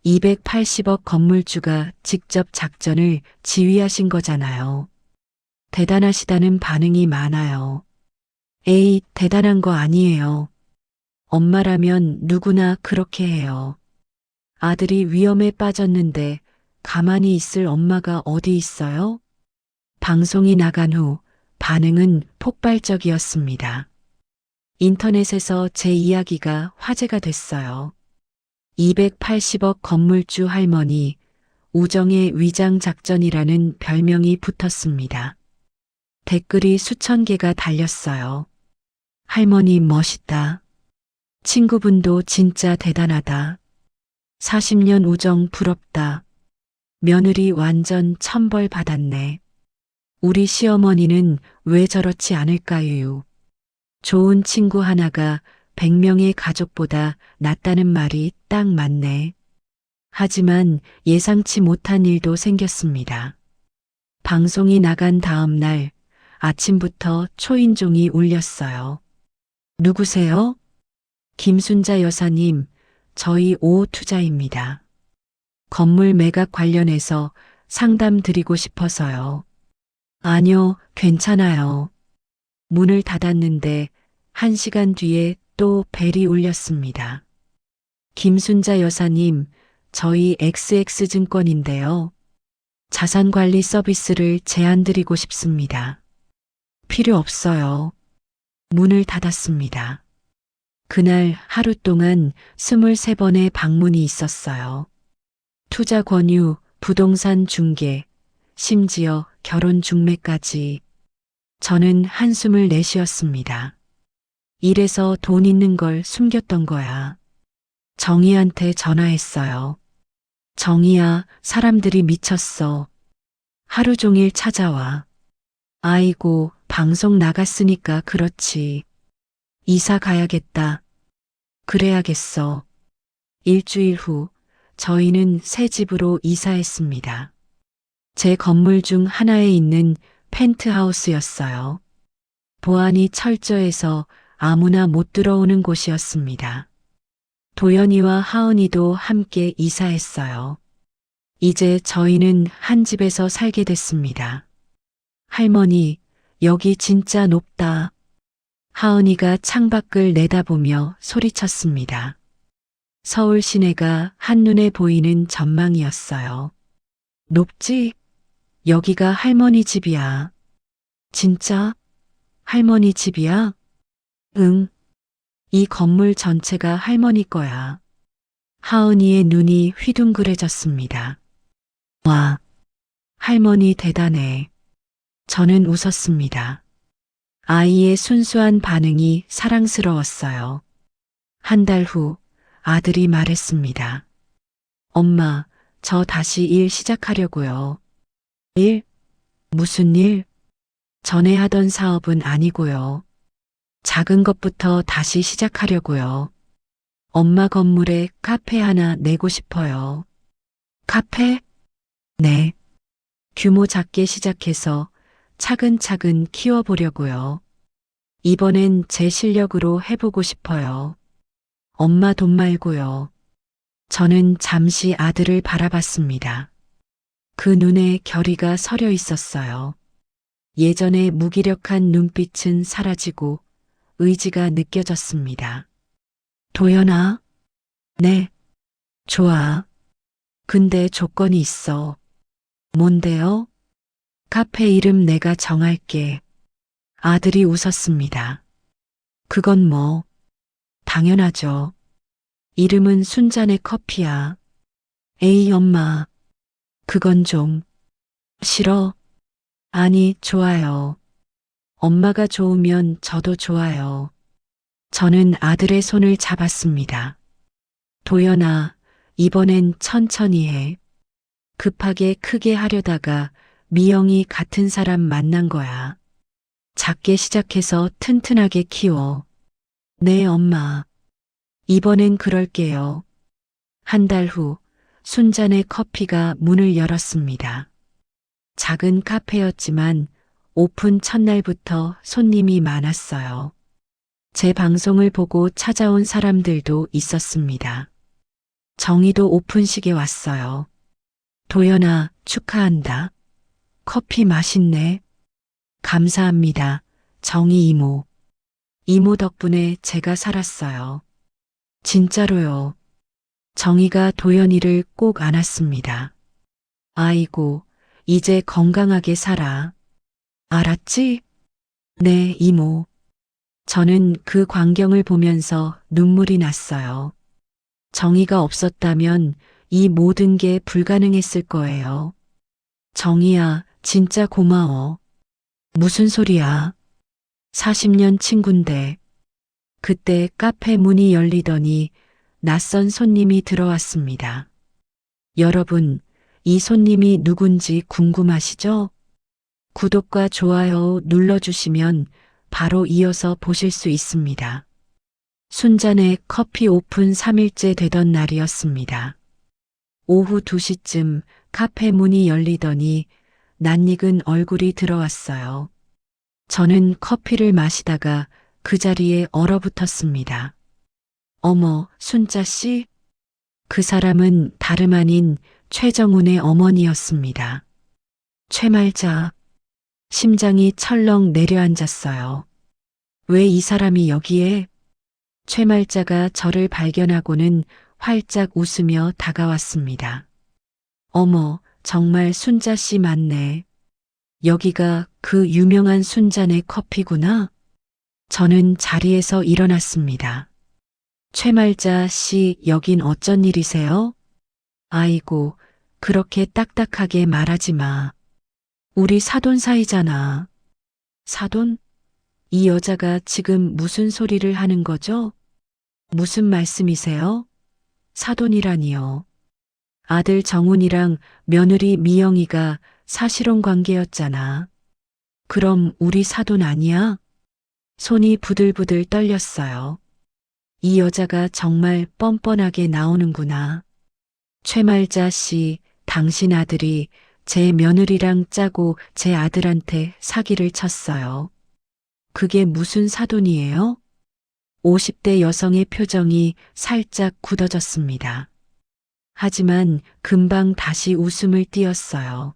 280억 건물주가 직접 작전을 지휘하신 거잖아요. 대단하시다는 반응이 많아요. 에이, 대단한 거 아니에요. 엄마라면 누구나 그렇게 해요. 아들이 위험에 빠졌는데 가만히 있을 엄마가 어디 있어요? 방송이 나간 후 반응은 폭발적이었습니다. 인터넷에서 제 이야기가 화제가 됐어요. 280억 건물주 할머니, 우정의 위장 작전이라는 별명이 붙었습니다. 댓글이 수천 개가 달렸어요. 할머니 멋있다. 친구분도 진짜 대단하다. 40년 우정 부럽다. 며느리 완전 천벌 받았네. 우리 시어머니는 왜 저렇지 않을까요? 좋은 친구 하나가 100명의 가족보다 낫다는 말이 딱 맞네. 하지만 예상치 못한 일도 생겼습니다. 방송이 나간 다음 날 아침부터 초인종이 울렸어요. 누구세요? 김순자 여사님, 저희 오투자입니다. 건물 매각 관련해서 상담 드리고 싶어서요. 아니요, 괜찮아요. 문을 닫았는데 1시간 뒤에 또 벨이 울렸습니다. 김순자 여사님, 저희 XX증권인데요. 자산관리 서비스를 제안드리고 싶습니다. 필요 없어요. 문을 닫았습니다. 그날 하루 동안 23번의 방문이 있었어요. 투자 권유, 부동산 중개, 심지어 결혼 중매까지. 저는 한숨을 내쉬었습니다. 일에서 돈 있는 걸 숨겼던 거야. 정희한테 전화했어요. 정희야, 사람들이 미쳤어. 하루 종일 찾아와. 아이고, 방송 나갔으니까 그렇지. 이사 가야겠다. 그래야겠어. 일주일 후, 저희는 새 집으로 이사했습니다. 제 건물 중 하나에 있는 펜트하우스였어요. 보안이 철저해서 아무나 못 들어오는 곳이었습니다. 도연이와 하은이도 함께 이사했어요. 이제 저희는 한 집에서 살게 됐습니다. 할머니, 여기 진짜 높다. 하은이가 창밖을 내다보며 소리쳤습니다. 서울 시내가 한눈에 보이는 전망이었어요. 높지? 여기가 할머니 집이야. 진짜? 할머니 집이야? 응. 이 건물 전체가 할머니 거야. 하은이의 눈이 휘둥그레졌습니다. 와, 할머니 대단해. 저는 웃었습니다. 아이의 순수한 반응이 사랑스러웠어요. 한 달 후 아들이 말했습니다. 엄마, 저 다시 일 시작하려고요. 일? 무슨 일? 전에 하던 사업은 아니고요. 작은 것부터 다시 시작하려고요. 엄마 건물에 카페 하나 내고 싶어요. 카페? 네. 규모 작게 시작해서 차근차근 키워보려고요. 이번엔 제 실력으로 해보고 싶어요. 엄마 돈 말고요. 저는 잠시 아들을 바라봤습니다. 그 눈에 결의가 서려 있었어요. 예전의 무기력한 눈빛은 사라지고 의지가 느껴졌습니다. 도연아? 네. 좋아. 근데 조건이 있어. 뭔데요? 카페 이름 내가 정할게. 아들이 웃었습니다. 그건 뭐, 당연하죠. 이름은 순잔의 커피야. 에이, 엄마. 그건 좀 싫어. 아니, 좋아요. 엄마가 좋으면 저도 좋아요. 저는 아들의 손을 잡았습니다. 도연아, 이번엔 천천히 해. 급하게 크게 하려다가 미영이 같은 사람 만난 거야. 작게 시작해서 튼튼하게 키워. 네, 엄마. 이번엔 그럴게요. 한 달 후, 순잔의 커피가 문을 열었습니다. 작은 카페였지만 오픈 첫날부터 손님이 많았어요. 제 방송을 보고 찾아온 사람들도 있었습니다. 정희도 오픈식에 왔어요. 도연아, 축하한다. 커피 맛있네. 감사합니다. 정희 이모. 이모 덕분에 제가 살았어요. 진짜로요. 정희가 도연이를 꼭 안았습니다. 아이고, 이제 건강하게 살아. 알았지? 네, 이모. 저는 그 광경을 보면서 눈물이 났어요. 정희가 없었다면 이 모든 게 불가능했을 거예요. 정희야, 진짜 고마워. 무슨 소리야? 40년 친군데. 그때 카페 문이 열리더니 낯선 손님이 들어왔습니다. 여러분, 이 손님이 누군지 궁금하시죠? 구독과 좋아요 눌러주시면 바로 이어서 보실 수 있습니다. 순잔의 커피 오픈 3일째 되던 날이었습니다. 오후 2시쯤 카페 문이 열리더니 낯익은 얼굴이 들어왔어요. 저는 커피를 마시다가 그 자리에 얼어붙었습니다. 어머, 순자 씨? 그 사람은 다름 아닌 최정훈의 어머니였습니다. 최말자. 심장이 철렁 내려앉았어요. 왜 이 사람이 여기에? 최말자가 저를 발견하고는 활짝 웃으며 다가왔습니다. 어머, 정말 순자 씨 맞네. 여기가 그 유명한 순잔의 커피구나. 저는 자리에서 일어났습니다. 최말자 씨, 여긴 어쩐 일이세요? 아이고, 그렇게 딱딱하게 말하지 마. 우리 사돈 사이잖아. 사돈? 이 여자가 지금 무슨 소리를 하는 거죠? 무슨 말씀이세요? 사돈이라니요. 아들 정훈이랑 며느리 미영이가 사실혼 관계였잖아. 그럼 우리 사돈 아니야? 손이 부들부들 떨렸어요. 이 여자가 정말 뻔뻔하게 나오는구나. 최말자 씨, 당신 아들이 제 며느리랑 짜고 제 아들한테 사기를 쳤어요. 그게 무슨 사돈이에요? 50대 여성의 표정이 살짝 굳어졌습니다. 하지만 금방 다시 웃음을 띄었어요.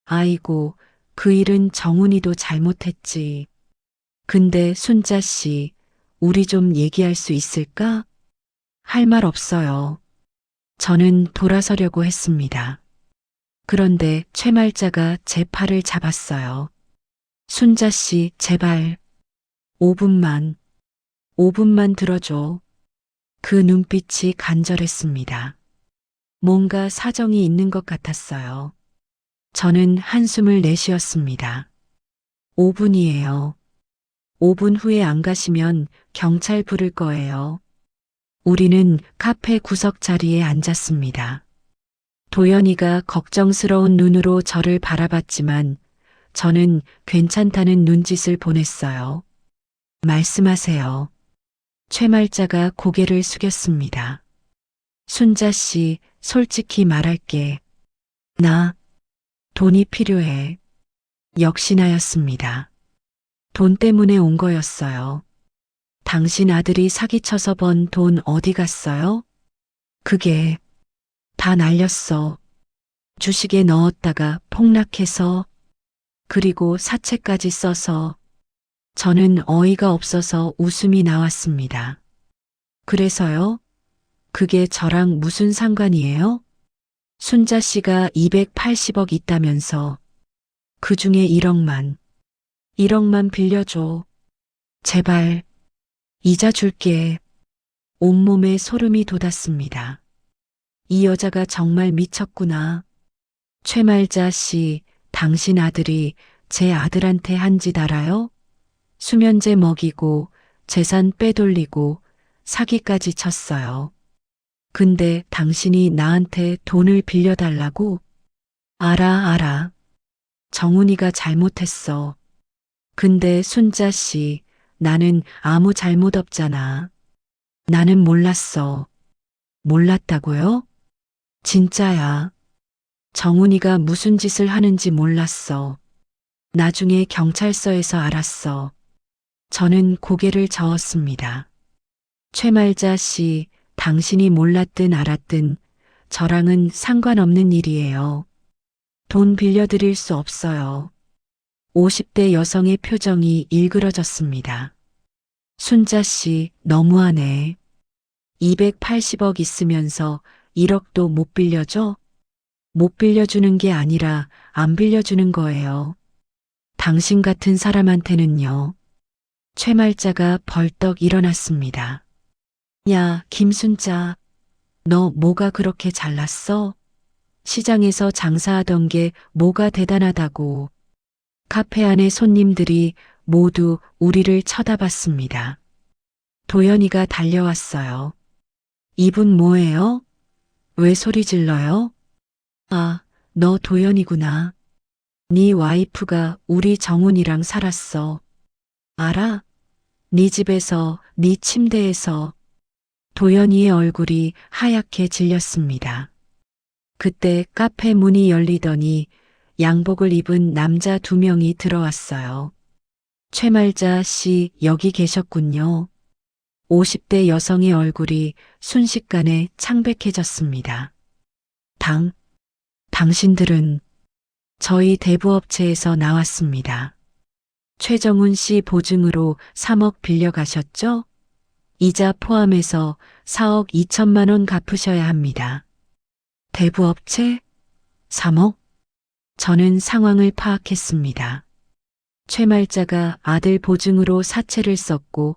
아이고, 그 일은 정훈이도 잘못했지. 근데 순자 씨, 우리 좀 얘기할 수 있을까? 할 말 없어요. 저는 돌아서려고 했습니다. 그런데 최말자가 제 팔을 잡았어요. 순자 씨, 제발. 5분만, 5분만 들어줘. 그 눈빛이 간절했습니다. 뭔가 사정이 있는 것 같았어요. 저는 한숨을 내쉬었습니다. 5분이에요. 5분 후에 안 가시면 경찰 부를 거예요. 우리는 카페 구석 자리에 앉았습니다. 도연이가 걱정스러운 눈으로 저를 바라봤지만 저는 괜찮다는 눈짓을 보냈어요. 말씀하세요. 최말자가 고개를 숙였습니다. 순자 씨, 솔직히 말할게. 나 돈이 필요해. 역시나였습니다. 돈 때문에 온 거였어요. 당신 아들이 사기쳐서 번 돈 어디 갔어요? 그게 다 날렸어. 주식에 넣었다가 폭락해서, 그리고 사채까지 써서. 저는 어이가 없어서 웃음이 나왔습니다. 그래서요? 그게 저랑 무슨 상관이에요? 순자 씨가 280억 있다면서. 그 중에 1억만 빌려줘. 제발, 이자 줄게. 온몸에 소름이 돋았습니다. 이 여자가 정말 미쳤구나. 최말자 씨, 당신 아들이 제 아들한테 한 짓 알아요? 수면제 먹이고 재산 빼돌리고 사기까지 쳤어요. 근데 당신이 나한테 돈을 빌려달라고? 알아. 정훈이가 잘못했어. 근데 순자 씨, 나는 아무 잘못 없잖아. 나는 몰랐어. 몰랐다고요? 진짜야. 정훈이가 무슨 짓을 하는지 몰랐어. 나중에 경찰서에서 알았어. 저는 고개를 저었습니다. 최말자 씨, 당신이 몰랐든 알았든 저랑은 상관없는 일이에요. 돈 빌려드릴 수 없어요. 50대 여성의 표정이 일그러졌습니다. 순자 씨, 너무하네. 280억 있으면서 1억도 못 빌려줘? 못 빌려주는 게 아니라 안 빌려주는 거예요. 당신 같은 사람한테는요. 최말자가 벌떡 일어났습니다. 야, 김순자, 너 뭐가 그렇게 잘났어? 시장에서 장사하던 게 뭐가 대단하다고. 카페 안의 손님들이 모두 우리를 쳐다봤습니다. 도연이가 달려왔어요. 이분 뭐예요? 왜 소리 질러요? 아, 너 도연이구나. 네 와이프가 우리 정훈이랑 살았어. 알아? 네 집에서, 네 침대에서. 도연이의 얼굴이 하얗게 질렸습니다. 그때 카페 문이 열리더니 양복을 입은 남자 2명이 들어왔어요. 최말자 씨 여기 계셨군요. 50대 여성의 얼굴이 순식간에 창백해졌습니다. 당신들은 저희 대부업체에서 나왔습니다. 최정훈 씨 보증으로 3억 빌려가셨죠? 이자 포함해서 4억 2천만 원 갚으셔야 합니다. 대부업체? 3억? 저는 상황을 파악했습니다. 최말자가 아들 보증으로 사채를 썼고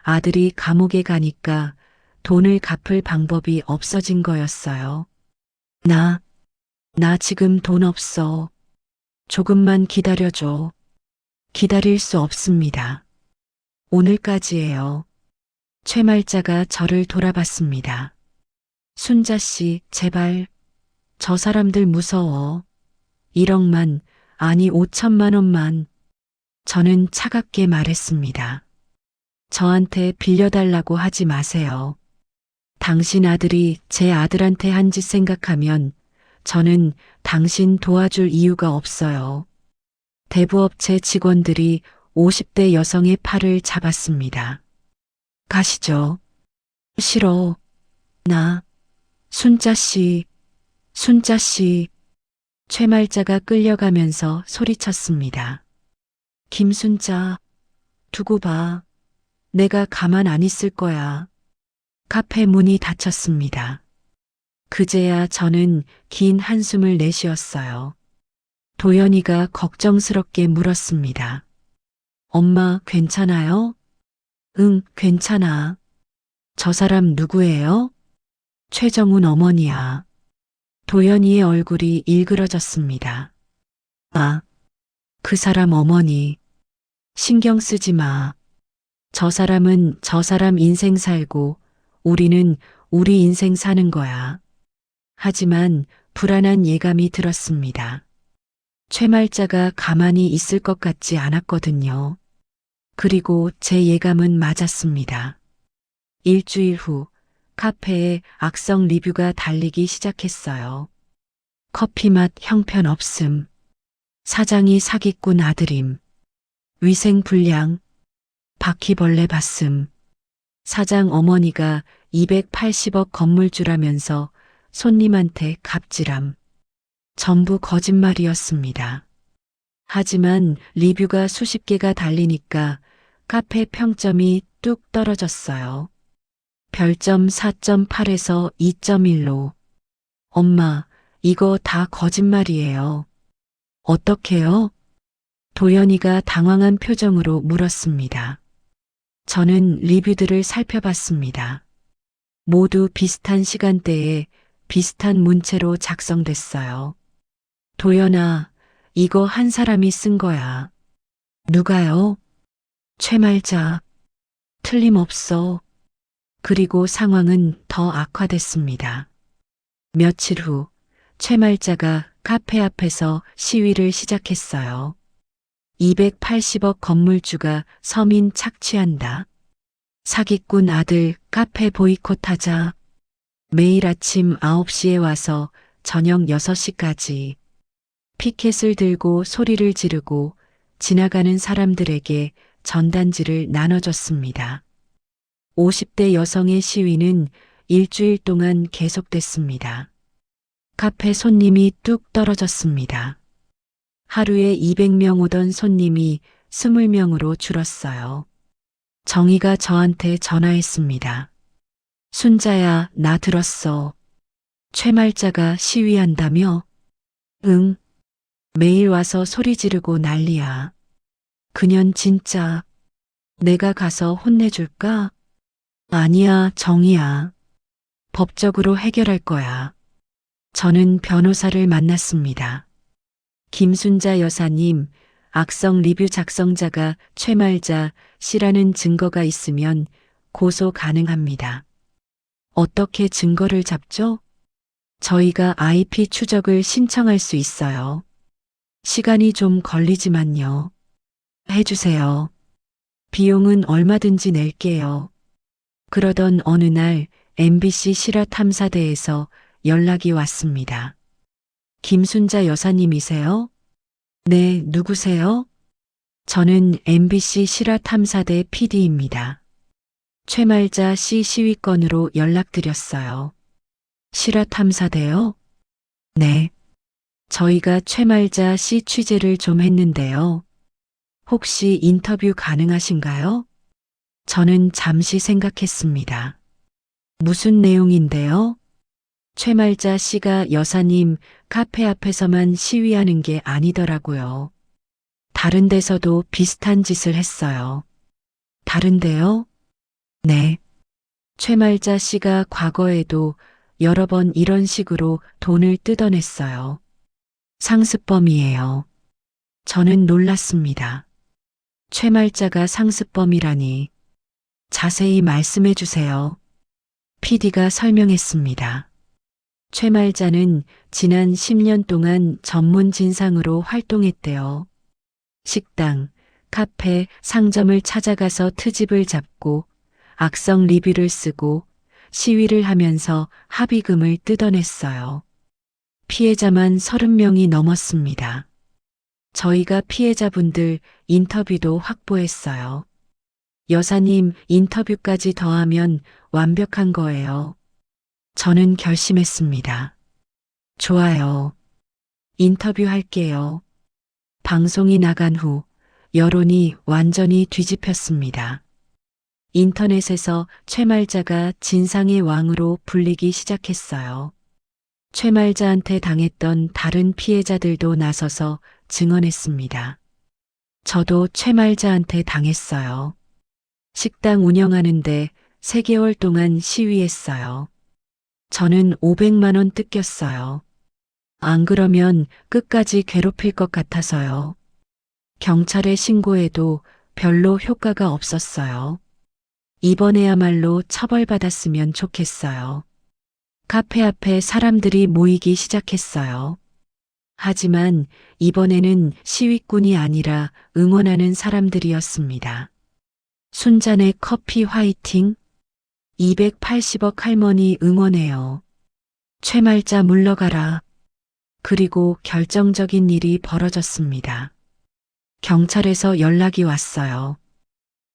아들이 감옥에 가니까 돈을 갚을 방법이 없어진 거였어요. 나 지금 돈 없어. 조금만 기다려줘. 기다릴 수 없습니다. 오늘까지예요. 최말자가 저를 돌아봤습니다. 순자 씨, 제발. 저 사람들 무서워. 1억만, 아니 5천만 원만. 저는 차갑게 말했습니다. 저한테 빌려달라고 하지 마세요. 당신 아들이 제 아들한테 한 짓 생각하면 저는 당신 도와줄 이유가 없어요. 대부업체 직원들이 50대 여성의 팔을 잡았습니다. 가시죠. 싫어. 순자 씨, 최말자가 끌려가면서 소리쳤습니다. 김순자, 두고 봐. 내가 가만 안 있을 거야. 카페 문이 닫혔습니다. 그제야 저는 긴 한숨을 내쉬었어요. 도연이가 걱정스럽게 물었습니다. 엄마, 괜찮아요? 응, 괜찮아. 저 사람 누구예요? 최정훈 어머니야. 도연이의 얼굴이 일그러졌습니다. 아, 그 사람 어머니. 신경 쓰지 마. 저 사람은 저 사람 인생 살고 우리는 우리 인생 사는 거야. 하지만 불안한 예감이 들었습니다. 최말자가 가만히 있을 것 같지 않았거든요. 그리고 제 예감은 맞았습니다. 일주일 후 카페에 악성 리뷰가 달리기 시작했어요. 커피맛 형편없음. 사장이 사기꾼 아들임. 위생 불량. 바퀴벌레 봤음. 사장 어머니가 280억 건물주라면서 손님한테 갑질함. 전부 거짓말이었습니다. 하지만 리뷰가 수십 개가 달리니까 카페 평점이 뚝 떨어졌어요. 별점 4.8에서 2.1로. 엄마, 이거 다 거짓말이에요. 어떡해요? 도연이가 당황한 표정으로 물었습니다. 저는 리뷰들을 살펴봤습니다. 모두 비슷한 시간대에 비슷한 문체로 작성됐어요. 도연아, 이거 한 사람이 쓴 거야. 누가요? 최말자. 틀림없어. 그리고 상황은 더 악화됐습니다. 며칠 후, 최말자가 카페 앞에서 시위를 시작했어요. 280억 건물주가 서민 착취한다. 사기꾼 아들 카페 보이콧하자. 매일 아침 9시에 와서 저녁 6시까지 피켓을 들고 소리를 지르고 지나가는 사람들에게 전단지를 나눠줬습니다. 50대 여성의 시위는 일주일 동안 계속됐습니다. 카페 손님이 뚝 떨어졌습니다. 하루에 200명 오던 손님이 20명으로 줄었어요. 정희가 저한테 전화했습니다. 순자야, 나 들었어. 최말자가 시위한다며? 응. 매일 와서 소리 지르고 난리야. 그년 진짜 내가 가서 혼내줄까? 아니야, 정희야. 법적으로 해결할 거야. 저는 변호사를 만났습니다. 김순자 여사님, 악성 리뷰 작성자가 최말자 씨라는 증거가 있으면 고소 가능합니다. 어떻게 증거를 잡죠? 저희가 IP 추적을 신청할 수 있어요. 시간이 좀 걸리지만요. 해주세요. 비용은 얼마든지 낼게요. 그러던 어느 날 MBC 실화탐사대에서 연락이 왔습니다. 김순자 여사님이세요? 네, 누구세요? 저는 MBC 실화탐사대 PD입니다. 최말자 씨 시위건으로 연락드렸어요. 실화탐사대요? 네. 저희가 최말자 씨 취재를 좀 했는데요. 혹시 인터뷰 가능하신가요? 저는 잠시 생각했습니다. 무슨 내용인데요? 최말자 씨가 여사님 카페 앞에서만 시위하는 게 아니더라고요. 다른 데서도 비슷한 짓을 했어요. 다른데요? 네. 최말자 씨가 과거에도 여러 번 이런 식으로 돈을 뜯어냈어요. 상습범이에요. 저는 놀랐습니다. 최말자가 상습범이라니. 자세히 말씀해 주세요. PD가 설명했습니다. 최말자는 지난 10년 동안 전문 진상으로 활동했대요. 식당, 카페, 상점을 찾아가서 트집을 잡고 악성 리뷰를 쓰고 시위를 하면서 합의금을 뜯어냈어요. 피해자만 30명이 넘었습니다. 저희가 피해자분들 인터뷰도 확보했어요. 여사님 인터뷰까지 더하면 완벽한 거예요. 저는 결심했습니다. 좋아요. 인터뷰할게요. 방송이 나간 후 여론이 완전히 뒤집혔습니다. 인터넷에서 최말자가 진상의 왕으로 불리기 시작했어요. 최말자한테 당했던 다른 피해자들도 나서서 증언했습니다. 저도 최말자한테 당했어요. 식당 운영하는데 3개월 동안 시위했어요. 저는 500만 원 뜯겼어요. 안 그러면 끝까지 괴롭힐 것 같아서요. 경찰에 신고해도 별로 효과가 없었어요. 이번에야말로 처벌받았으면 좋겠어요. 카페 앞에 사람들이 모이기 시작했어요. 하지만 이번에는 시위꾼이 아니라 응원하는 사람들이었습니다. 순잔의 커피 화이팅! 280억 할머니 응원해요. 최말자 물러가라. 그리고 결정적인 일이 벌어졌습니다. 경찰에서 연락이 왔어요.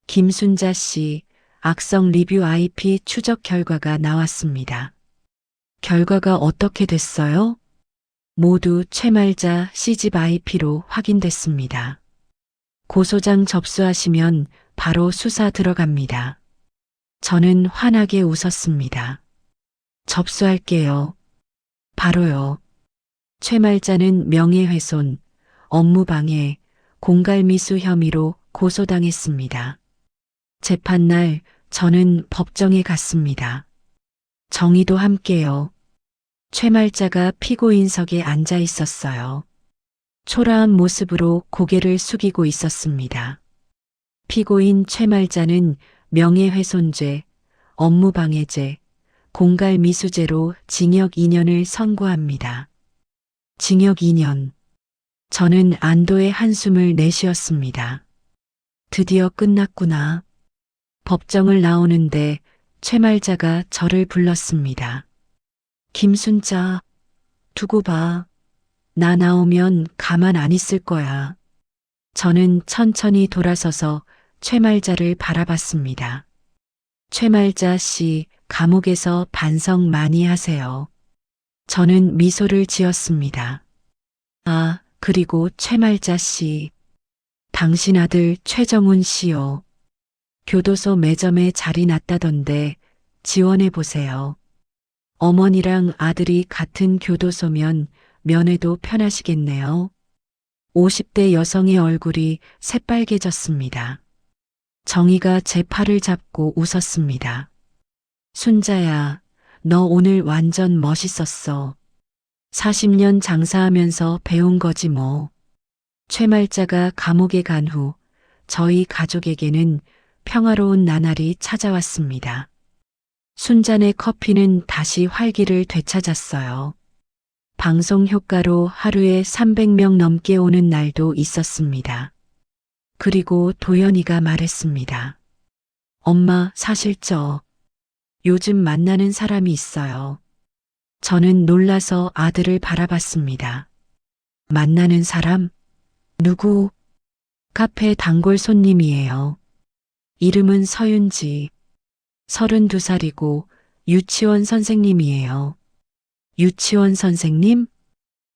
김순자 씨, 악성 리뷰 IP 추적 결과가 나왔습니다. 결과가 어떻게 됐어요? 모두 최말자 C집 IP로 확인됐습니다. 고소장 접수하시면 바로 수사 들어갑니다. 저는 환하게 웃었습니다. 접수할게요. 바로요. 최말자는 명예훼손, 업무방해, 공갈미수 혐의로 고소당했습니다. 재판날 저는 법정에 갔습니다. 정희도 함께요. 최말자가 피고인석에 앉아 있었어요. 초라한 모습으로 고개를 숙이고 있었습니다. 피고인 최말자는 명예훼손죄, 업무방해죄, 공갈미수죄로 징역 2년을 선고합니다. 징역 2년. 저는 안도의 한숨을 내쉬었습니다. 드디어 끝났구나. 법정을 나오는데 최말자가 저를 불렀습니다. 김순자, 두고 봐. 나 나오면 가만 안 있을 거야. 저는 천천히 돌아서서 최말자를 바라봤습니다. 최말자 씨, 감옥에서 반성 많이 하세요. 저는 미소를 지었습니다. 아, 그리고 최말자 씨. 당신 아들 최정훈 씨요. 교도소 매점에 자리 났다던데 지원해 보세요. 어머니랑 아들이 같은 교도소면 면회도 편하시겠네요. 50대 여성의 얼굴이 새빨개졌습니다. 정희가 제 팔을 잡고 웃었습니다. 순자야, 너 오늘 완전 멋있었어. 40년 장사하면서 배운 거지 뭐. 최말자가 감옥에 간 후 저희 가족에게는 평화로운 나날이 찾아왔습니다. 순잔의 커피는 다시 활기를 되찾았어요. 방송 효과로 하루에 300명 넘게 오는 날도 있었습니다. 그리고 도연이가 말했습니다. 엄마, 사실 요즘 만나는 사람이 있어요. 저는 놀라서 아들을 바라봤습니다. 만나는 사람? 누구? 카페 단골 손님이에요. 이름은 서윤지. 32살이고 유치원 선생님이에요. 유치원 선생님?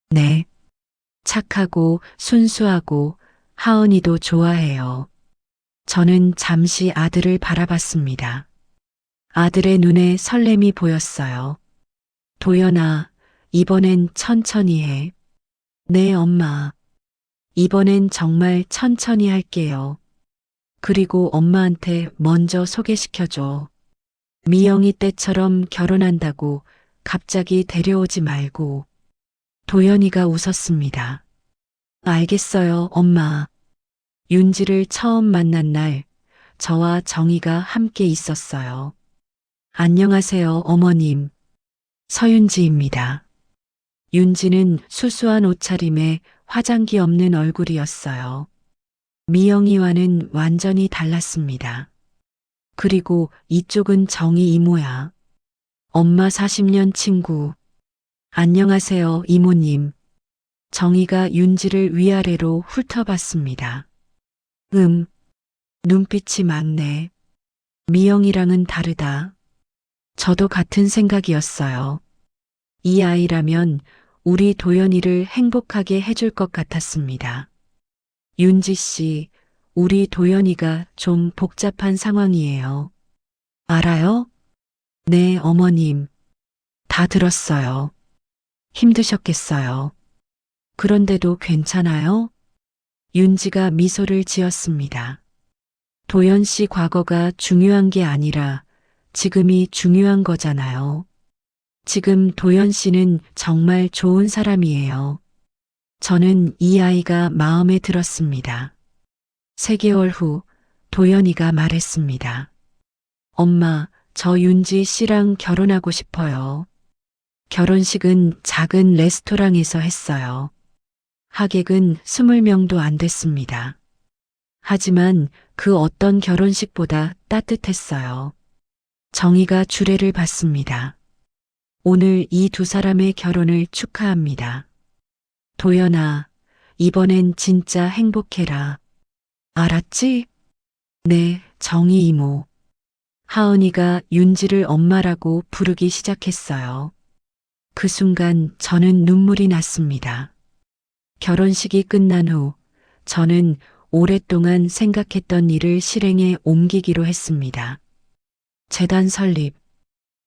네. 착하고 순수하고 하은이도 좋아해요. 저는 잠시 아들을 바라봤습니다. 아들의 눈에 설렘이 보였어요. 도연아, 이번엔 천천히 해. 네, 엄마. 이번엔 정말 천천히 할게요. 그리고 엄마한테 먼저 소개시켜줘. 미영이 때처럼 결혼한다고 갑자기 데려오지 말고. 도연이가 웃었습니다. 알겠어요, 엄마. 윤지를 처음 만난 날, 저와 정희가 함께 있었어요. 안녕하세요, 어머님. 서윤지입니다. 윤지는 수수한 옷차림에 화장기 없는 얼굴이었어요. 미영이와는 완전히 달랐습니다. 그리고 이쪽은 정희 이모야. 엄마 40년 친구. 안녕하세요, 이모님. 정희가 윤지를 위아래로 훑어봤습니다. 눈빛이 맑네. 미영이랑은 다르다. 저도 같은 생각이었어요. 이 아이라면 우리 도연이를 행복하게 해줄 것 같았습니다. 윤지 씨, 우리 도연이가 좀 복잡한 상황이에요. 알아요? 네, 어머님. 다 들었어요. 힘드셨겠어요. 그런데도 괜찮아요? 윤지가 미소를 지었습니다. 도연 씨 과거가 중요한 게 아니라 지금이 중요한 거잖아요. 지금 도연 씨는 정말 좋은 사람이에요. 저는 이 아이가 마음에 들었습니다. 3개월 후 도연이가 말했습니다. 엄마, 저 윤지 씨랑 결혼하고 싶어요. 결혼식은 작은 레스토랑에서 했어요. 하객은 20명도 안 됐습니다. 하지만 그 어떤 결혼식보다 따뜻했어요. 정희가 주례를 받습니다. 오늘 이 두 사람의 결혼을 축하합니다. 도연아, 이번엔 진짜 행복해라. 알았지? 네, 정희 이모. 하은이가 윤지를 엄마라고 부르기 시작했어요. 그 순간 저는 눈물이 났습니다. 결혼식이 끝난 후 저는 오랫동안 생각했던 일을 실행에 옮기기로 했습니다. 재단 설립.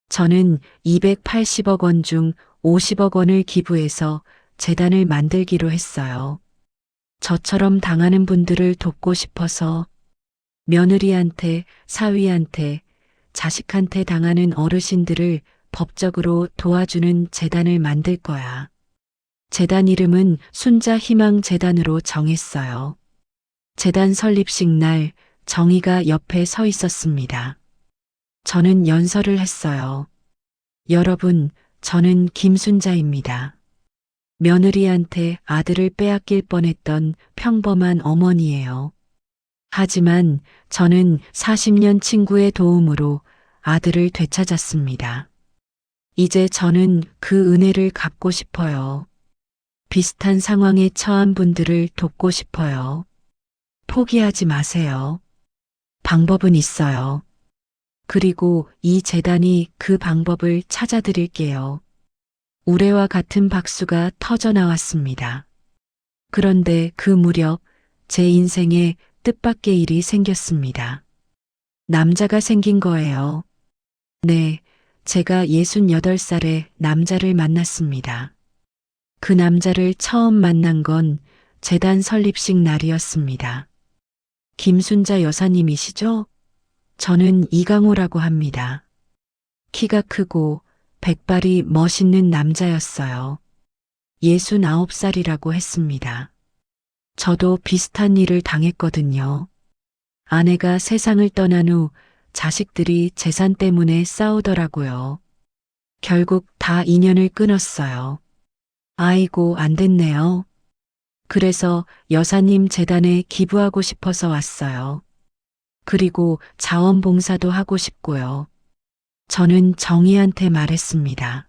저는 280억 원 중 50억 원을 기부해서 재단을 만들기로 했어요. 저처럼 당하는 분들을 돕고 싶어서 며느리한테, 사위한테, 자식한테 당하는 어르신들을 법적으로 도와주는 재단을 만들 거야. 재단 이름은 순자 희망 재단으로 정했어요. 재단 설립식 날 정희가 옆에 서 있었습니다. 저는 연설을 했어요. 여러분, 저는 김순자입니다. 며느리한테 아들을 빼앗길 뻔했던 평범한 어머니예요. 하지만 저는 40년 친구의 도움으로 아들을 되찾았습니다. 이제 저는 그 은혜를 갚고 싶어요. 비슷한 상황에 처한 분들을 돕고 싶어요. 포기하지 마세요. 방법은 있어요. 그리고 이 재단이 그 방법을 찾아드릴게요. 우레와 같은 박수가 터져 나왔습니다. 그런데 그 무렵 제 인생에 뜻밖의 일이 생겼습니다. 남자가 생긴 거예요. 네, 제가 68살에 남자를 만났습니다. 그 남자를 처음 만난 건 재단 설립식 날이었습니다. 김순자 여사님이시죠? 저는 이강호라고 합니다. 키가 크고 백발이 멋있는 남자였어요. 69살이라고 했습니다. 저도 비슷한 일을 당했거든요. 아내가 세상을 떠난 후 자식들이 재산 때문에 싸우더라고요. 결국 다 인연을 끊었어요. 아이고, 안 됐네요. 그래서 여사님 재단에 기부하고 싶어서 왔어요. 그리고 자원봉사도 하고 싶고요. 저는 정희한테 말했습니다.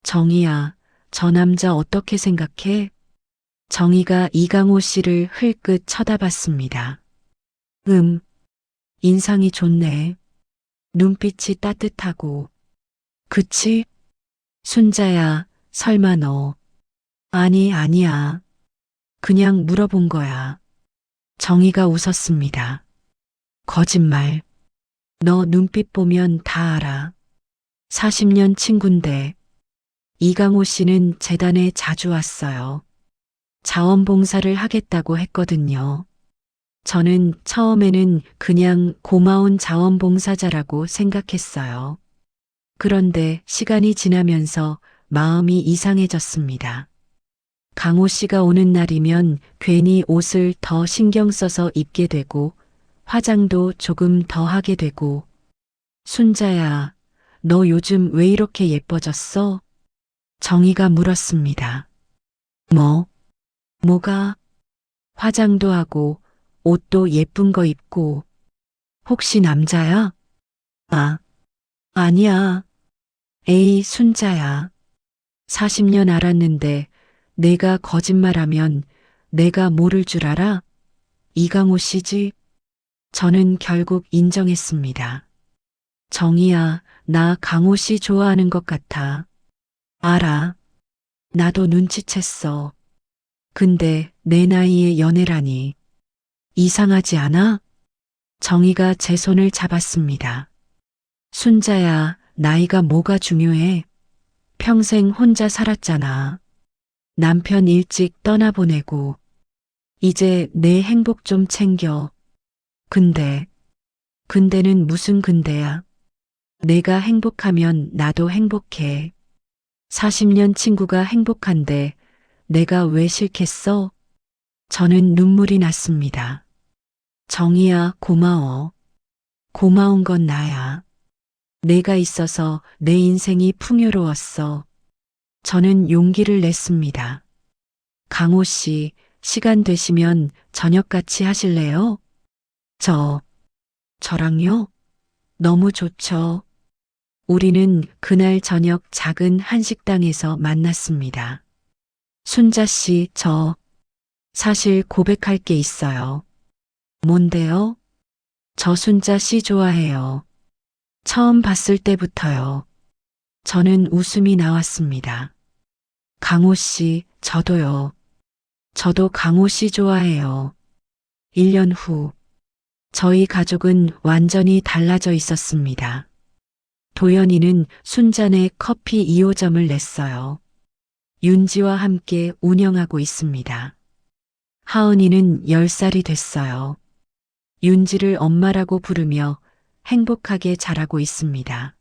정희야, 저 남자 어떻게 생각해? 정희가 이강호 씨를 흘끗 쳐다봤습니다. 인상이 좋네. 눈빛이 따뜻하고. 그치? 순자야, 설마 너. 아니, 아니야. 그냥 물어본 거야. 정희가 웃었습니다. 거짓말. 너 눈빛 보면 다 알아. 40년 친군데. 이강호 씨는 재단에 자주 왔어요. 자원봉사를 하겠다고 했거든요. 저는 처음에는 그냥 고마운 자원봉사자라고 생각했어요. 그런데 시간이 지나면서 마음이 이상해졌습니다. 강호 씨가 오는 날이면 괜히 옷을 더 신경 써서 입게 되고 화장도 조금 더 하게 되고 순자야, 너 요즘 왜 이렇게 예뻐졌어? 정희가 물었습니다. 뭐가? 화장도 하고 옷도 예쁜 거 입고 혹시 남자야? 아니야. 에이, 순자야. 40년 알았는데 내가 거짓말하면 내가 모를 줄 알아? 이강호 씨지? 저는 결국 인정했습니다. 정희야, 나 강호 씨 좋아하는 것 같아. 알아. 나도 눈치챘어. 근데 내 나이에 연애라니. 이상하지 않아? 정희가 제 손을 잡았습니다. 순자야, 나이가 뭐가 중요해? 평생 혼자 살았잖아. 남편 일찍 떠나보내고. 이제 내 행복 좀 챙겨. 근데는 무슨 근데야? 내가 행복하면 나도 행복해. 40년 친구가 행복한데 내가 왜 싫겠어? 저는 눈물이 났습니다. 정희야, 고마워. 고마운 건 나야. 내가 있어서 내 인생이 풍요로웠어. 저는 용기를 냈습니다. 강호 씨, 시간 되시면 저녁 같이 하실래요? 저랑요? 너무 좋죠. 우리는 그날 저녁 작은 한식당에서 만났습니다. 순자 씨, 사실 고백할 게 있어요. 뭔데요? 저 순자 씨 좋아해요. 처음 봤을 때부터요. 저는 웃음이 나왔습니다. 강호 씨, 저도요. 저도 강호 씨 좋아해요. 1년 후, 저희 가족은 완전히 달라져 있었습니다. 도연이는 순잔의 커피 2호점을 냈어요. 윤지와 함께 운영하고 있습니다. 하은이는 10살이 됐어요. 윤지를 엄마라고 부르며 행복하게 자라고 있습니다.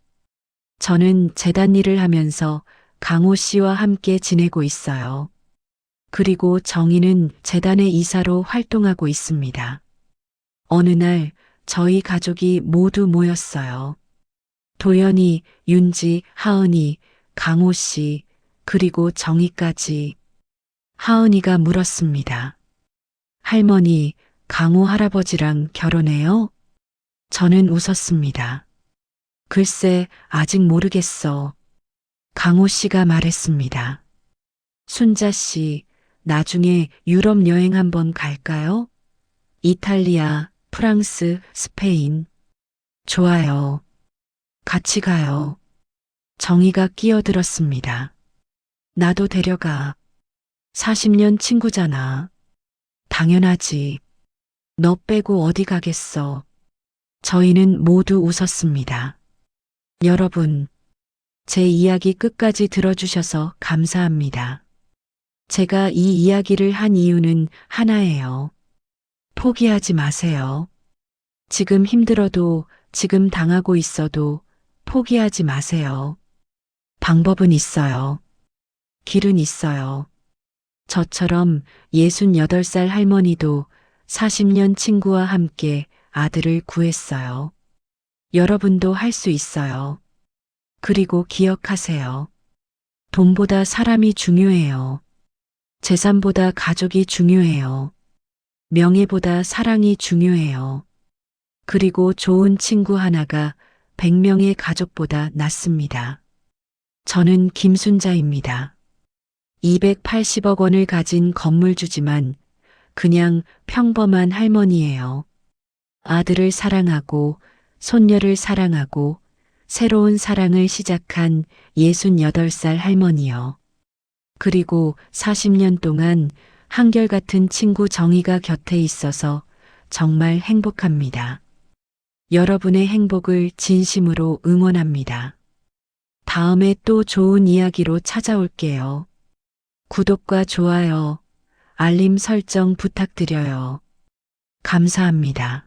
저는 재단 일을 하면서 강호 씨와 함께 지내고 있어요. 그리고 정희는 재단의 이사로 활동하고 있습니다. 어느 날 저희 가족이 모두 모였어요. 도연이, 윤지, 하은이, 강호 씨, 그리고 정희까지. 하은이가 물었습니다. 할머니, 강호 할아버지랑 결혼해요? 저는 웃었습니다. 글쎄, 아직 모르겠어. 강호 씨가 말했습니다. 순자 씨, 나중에 유럽 여행 한번 갈까요? 이탈리아, 프랑스, 스페인. 좋아요. 같이 가요. 정희가 끼어들었습니다. 나도 데려가. 40년 친구잖아. 당연하지. 너 빼고 어디 가겠어. 저희는 모두 웃었습니다. 여러분, 제 이야기 끝까지 들어주셔서 감사합니다. 제가 이 이야기를 한 이유는 하나예요. 포기하지 마세요. 지금 힘들어도, 지금 당하고 있어도 포기하지 마세요. 방법은 있어요. 길은 있어요. 저처럼 68살 할머니도 40년 친구와 함께 아들을 구했어요. 여러분도 할 수 있어요. 그리고 기억하세요. 돈보다 사람이 중요해요. 재산보다 가족이 중요해요. 명예보다 사랑이 중요해요. 그리고 좋은 친구 하나가 100명의 가족보다 낫습니다. 저는 김순자입니다. 280억 원을 가진 건물주지만 그냥 평범한 할머니예요. 아들을 사랑하고 손녀를 사랑하고 새로운 사랑을 시작한 68살 할머니요. 그리고 40년 동안 한결같은 친구 정희가 곁에 있어서 정말 행복합니다. 여러분의 행복을 진심으로 응원합니다. 다음에 또 좋은 이야기로 찾아올게요. 구독과 좋아요, 알림 설정 부탁드려요. 감사합니다.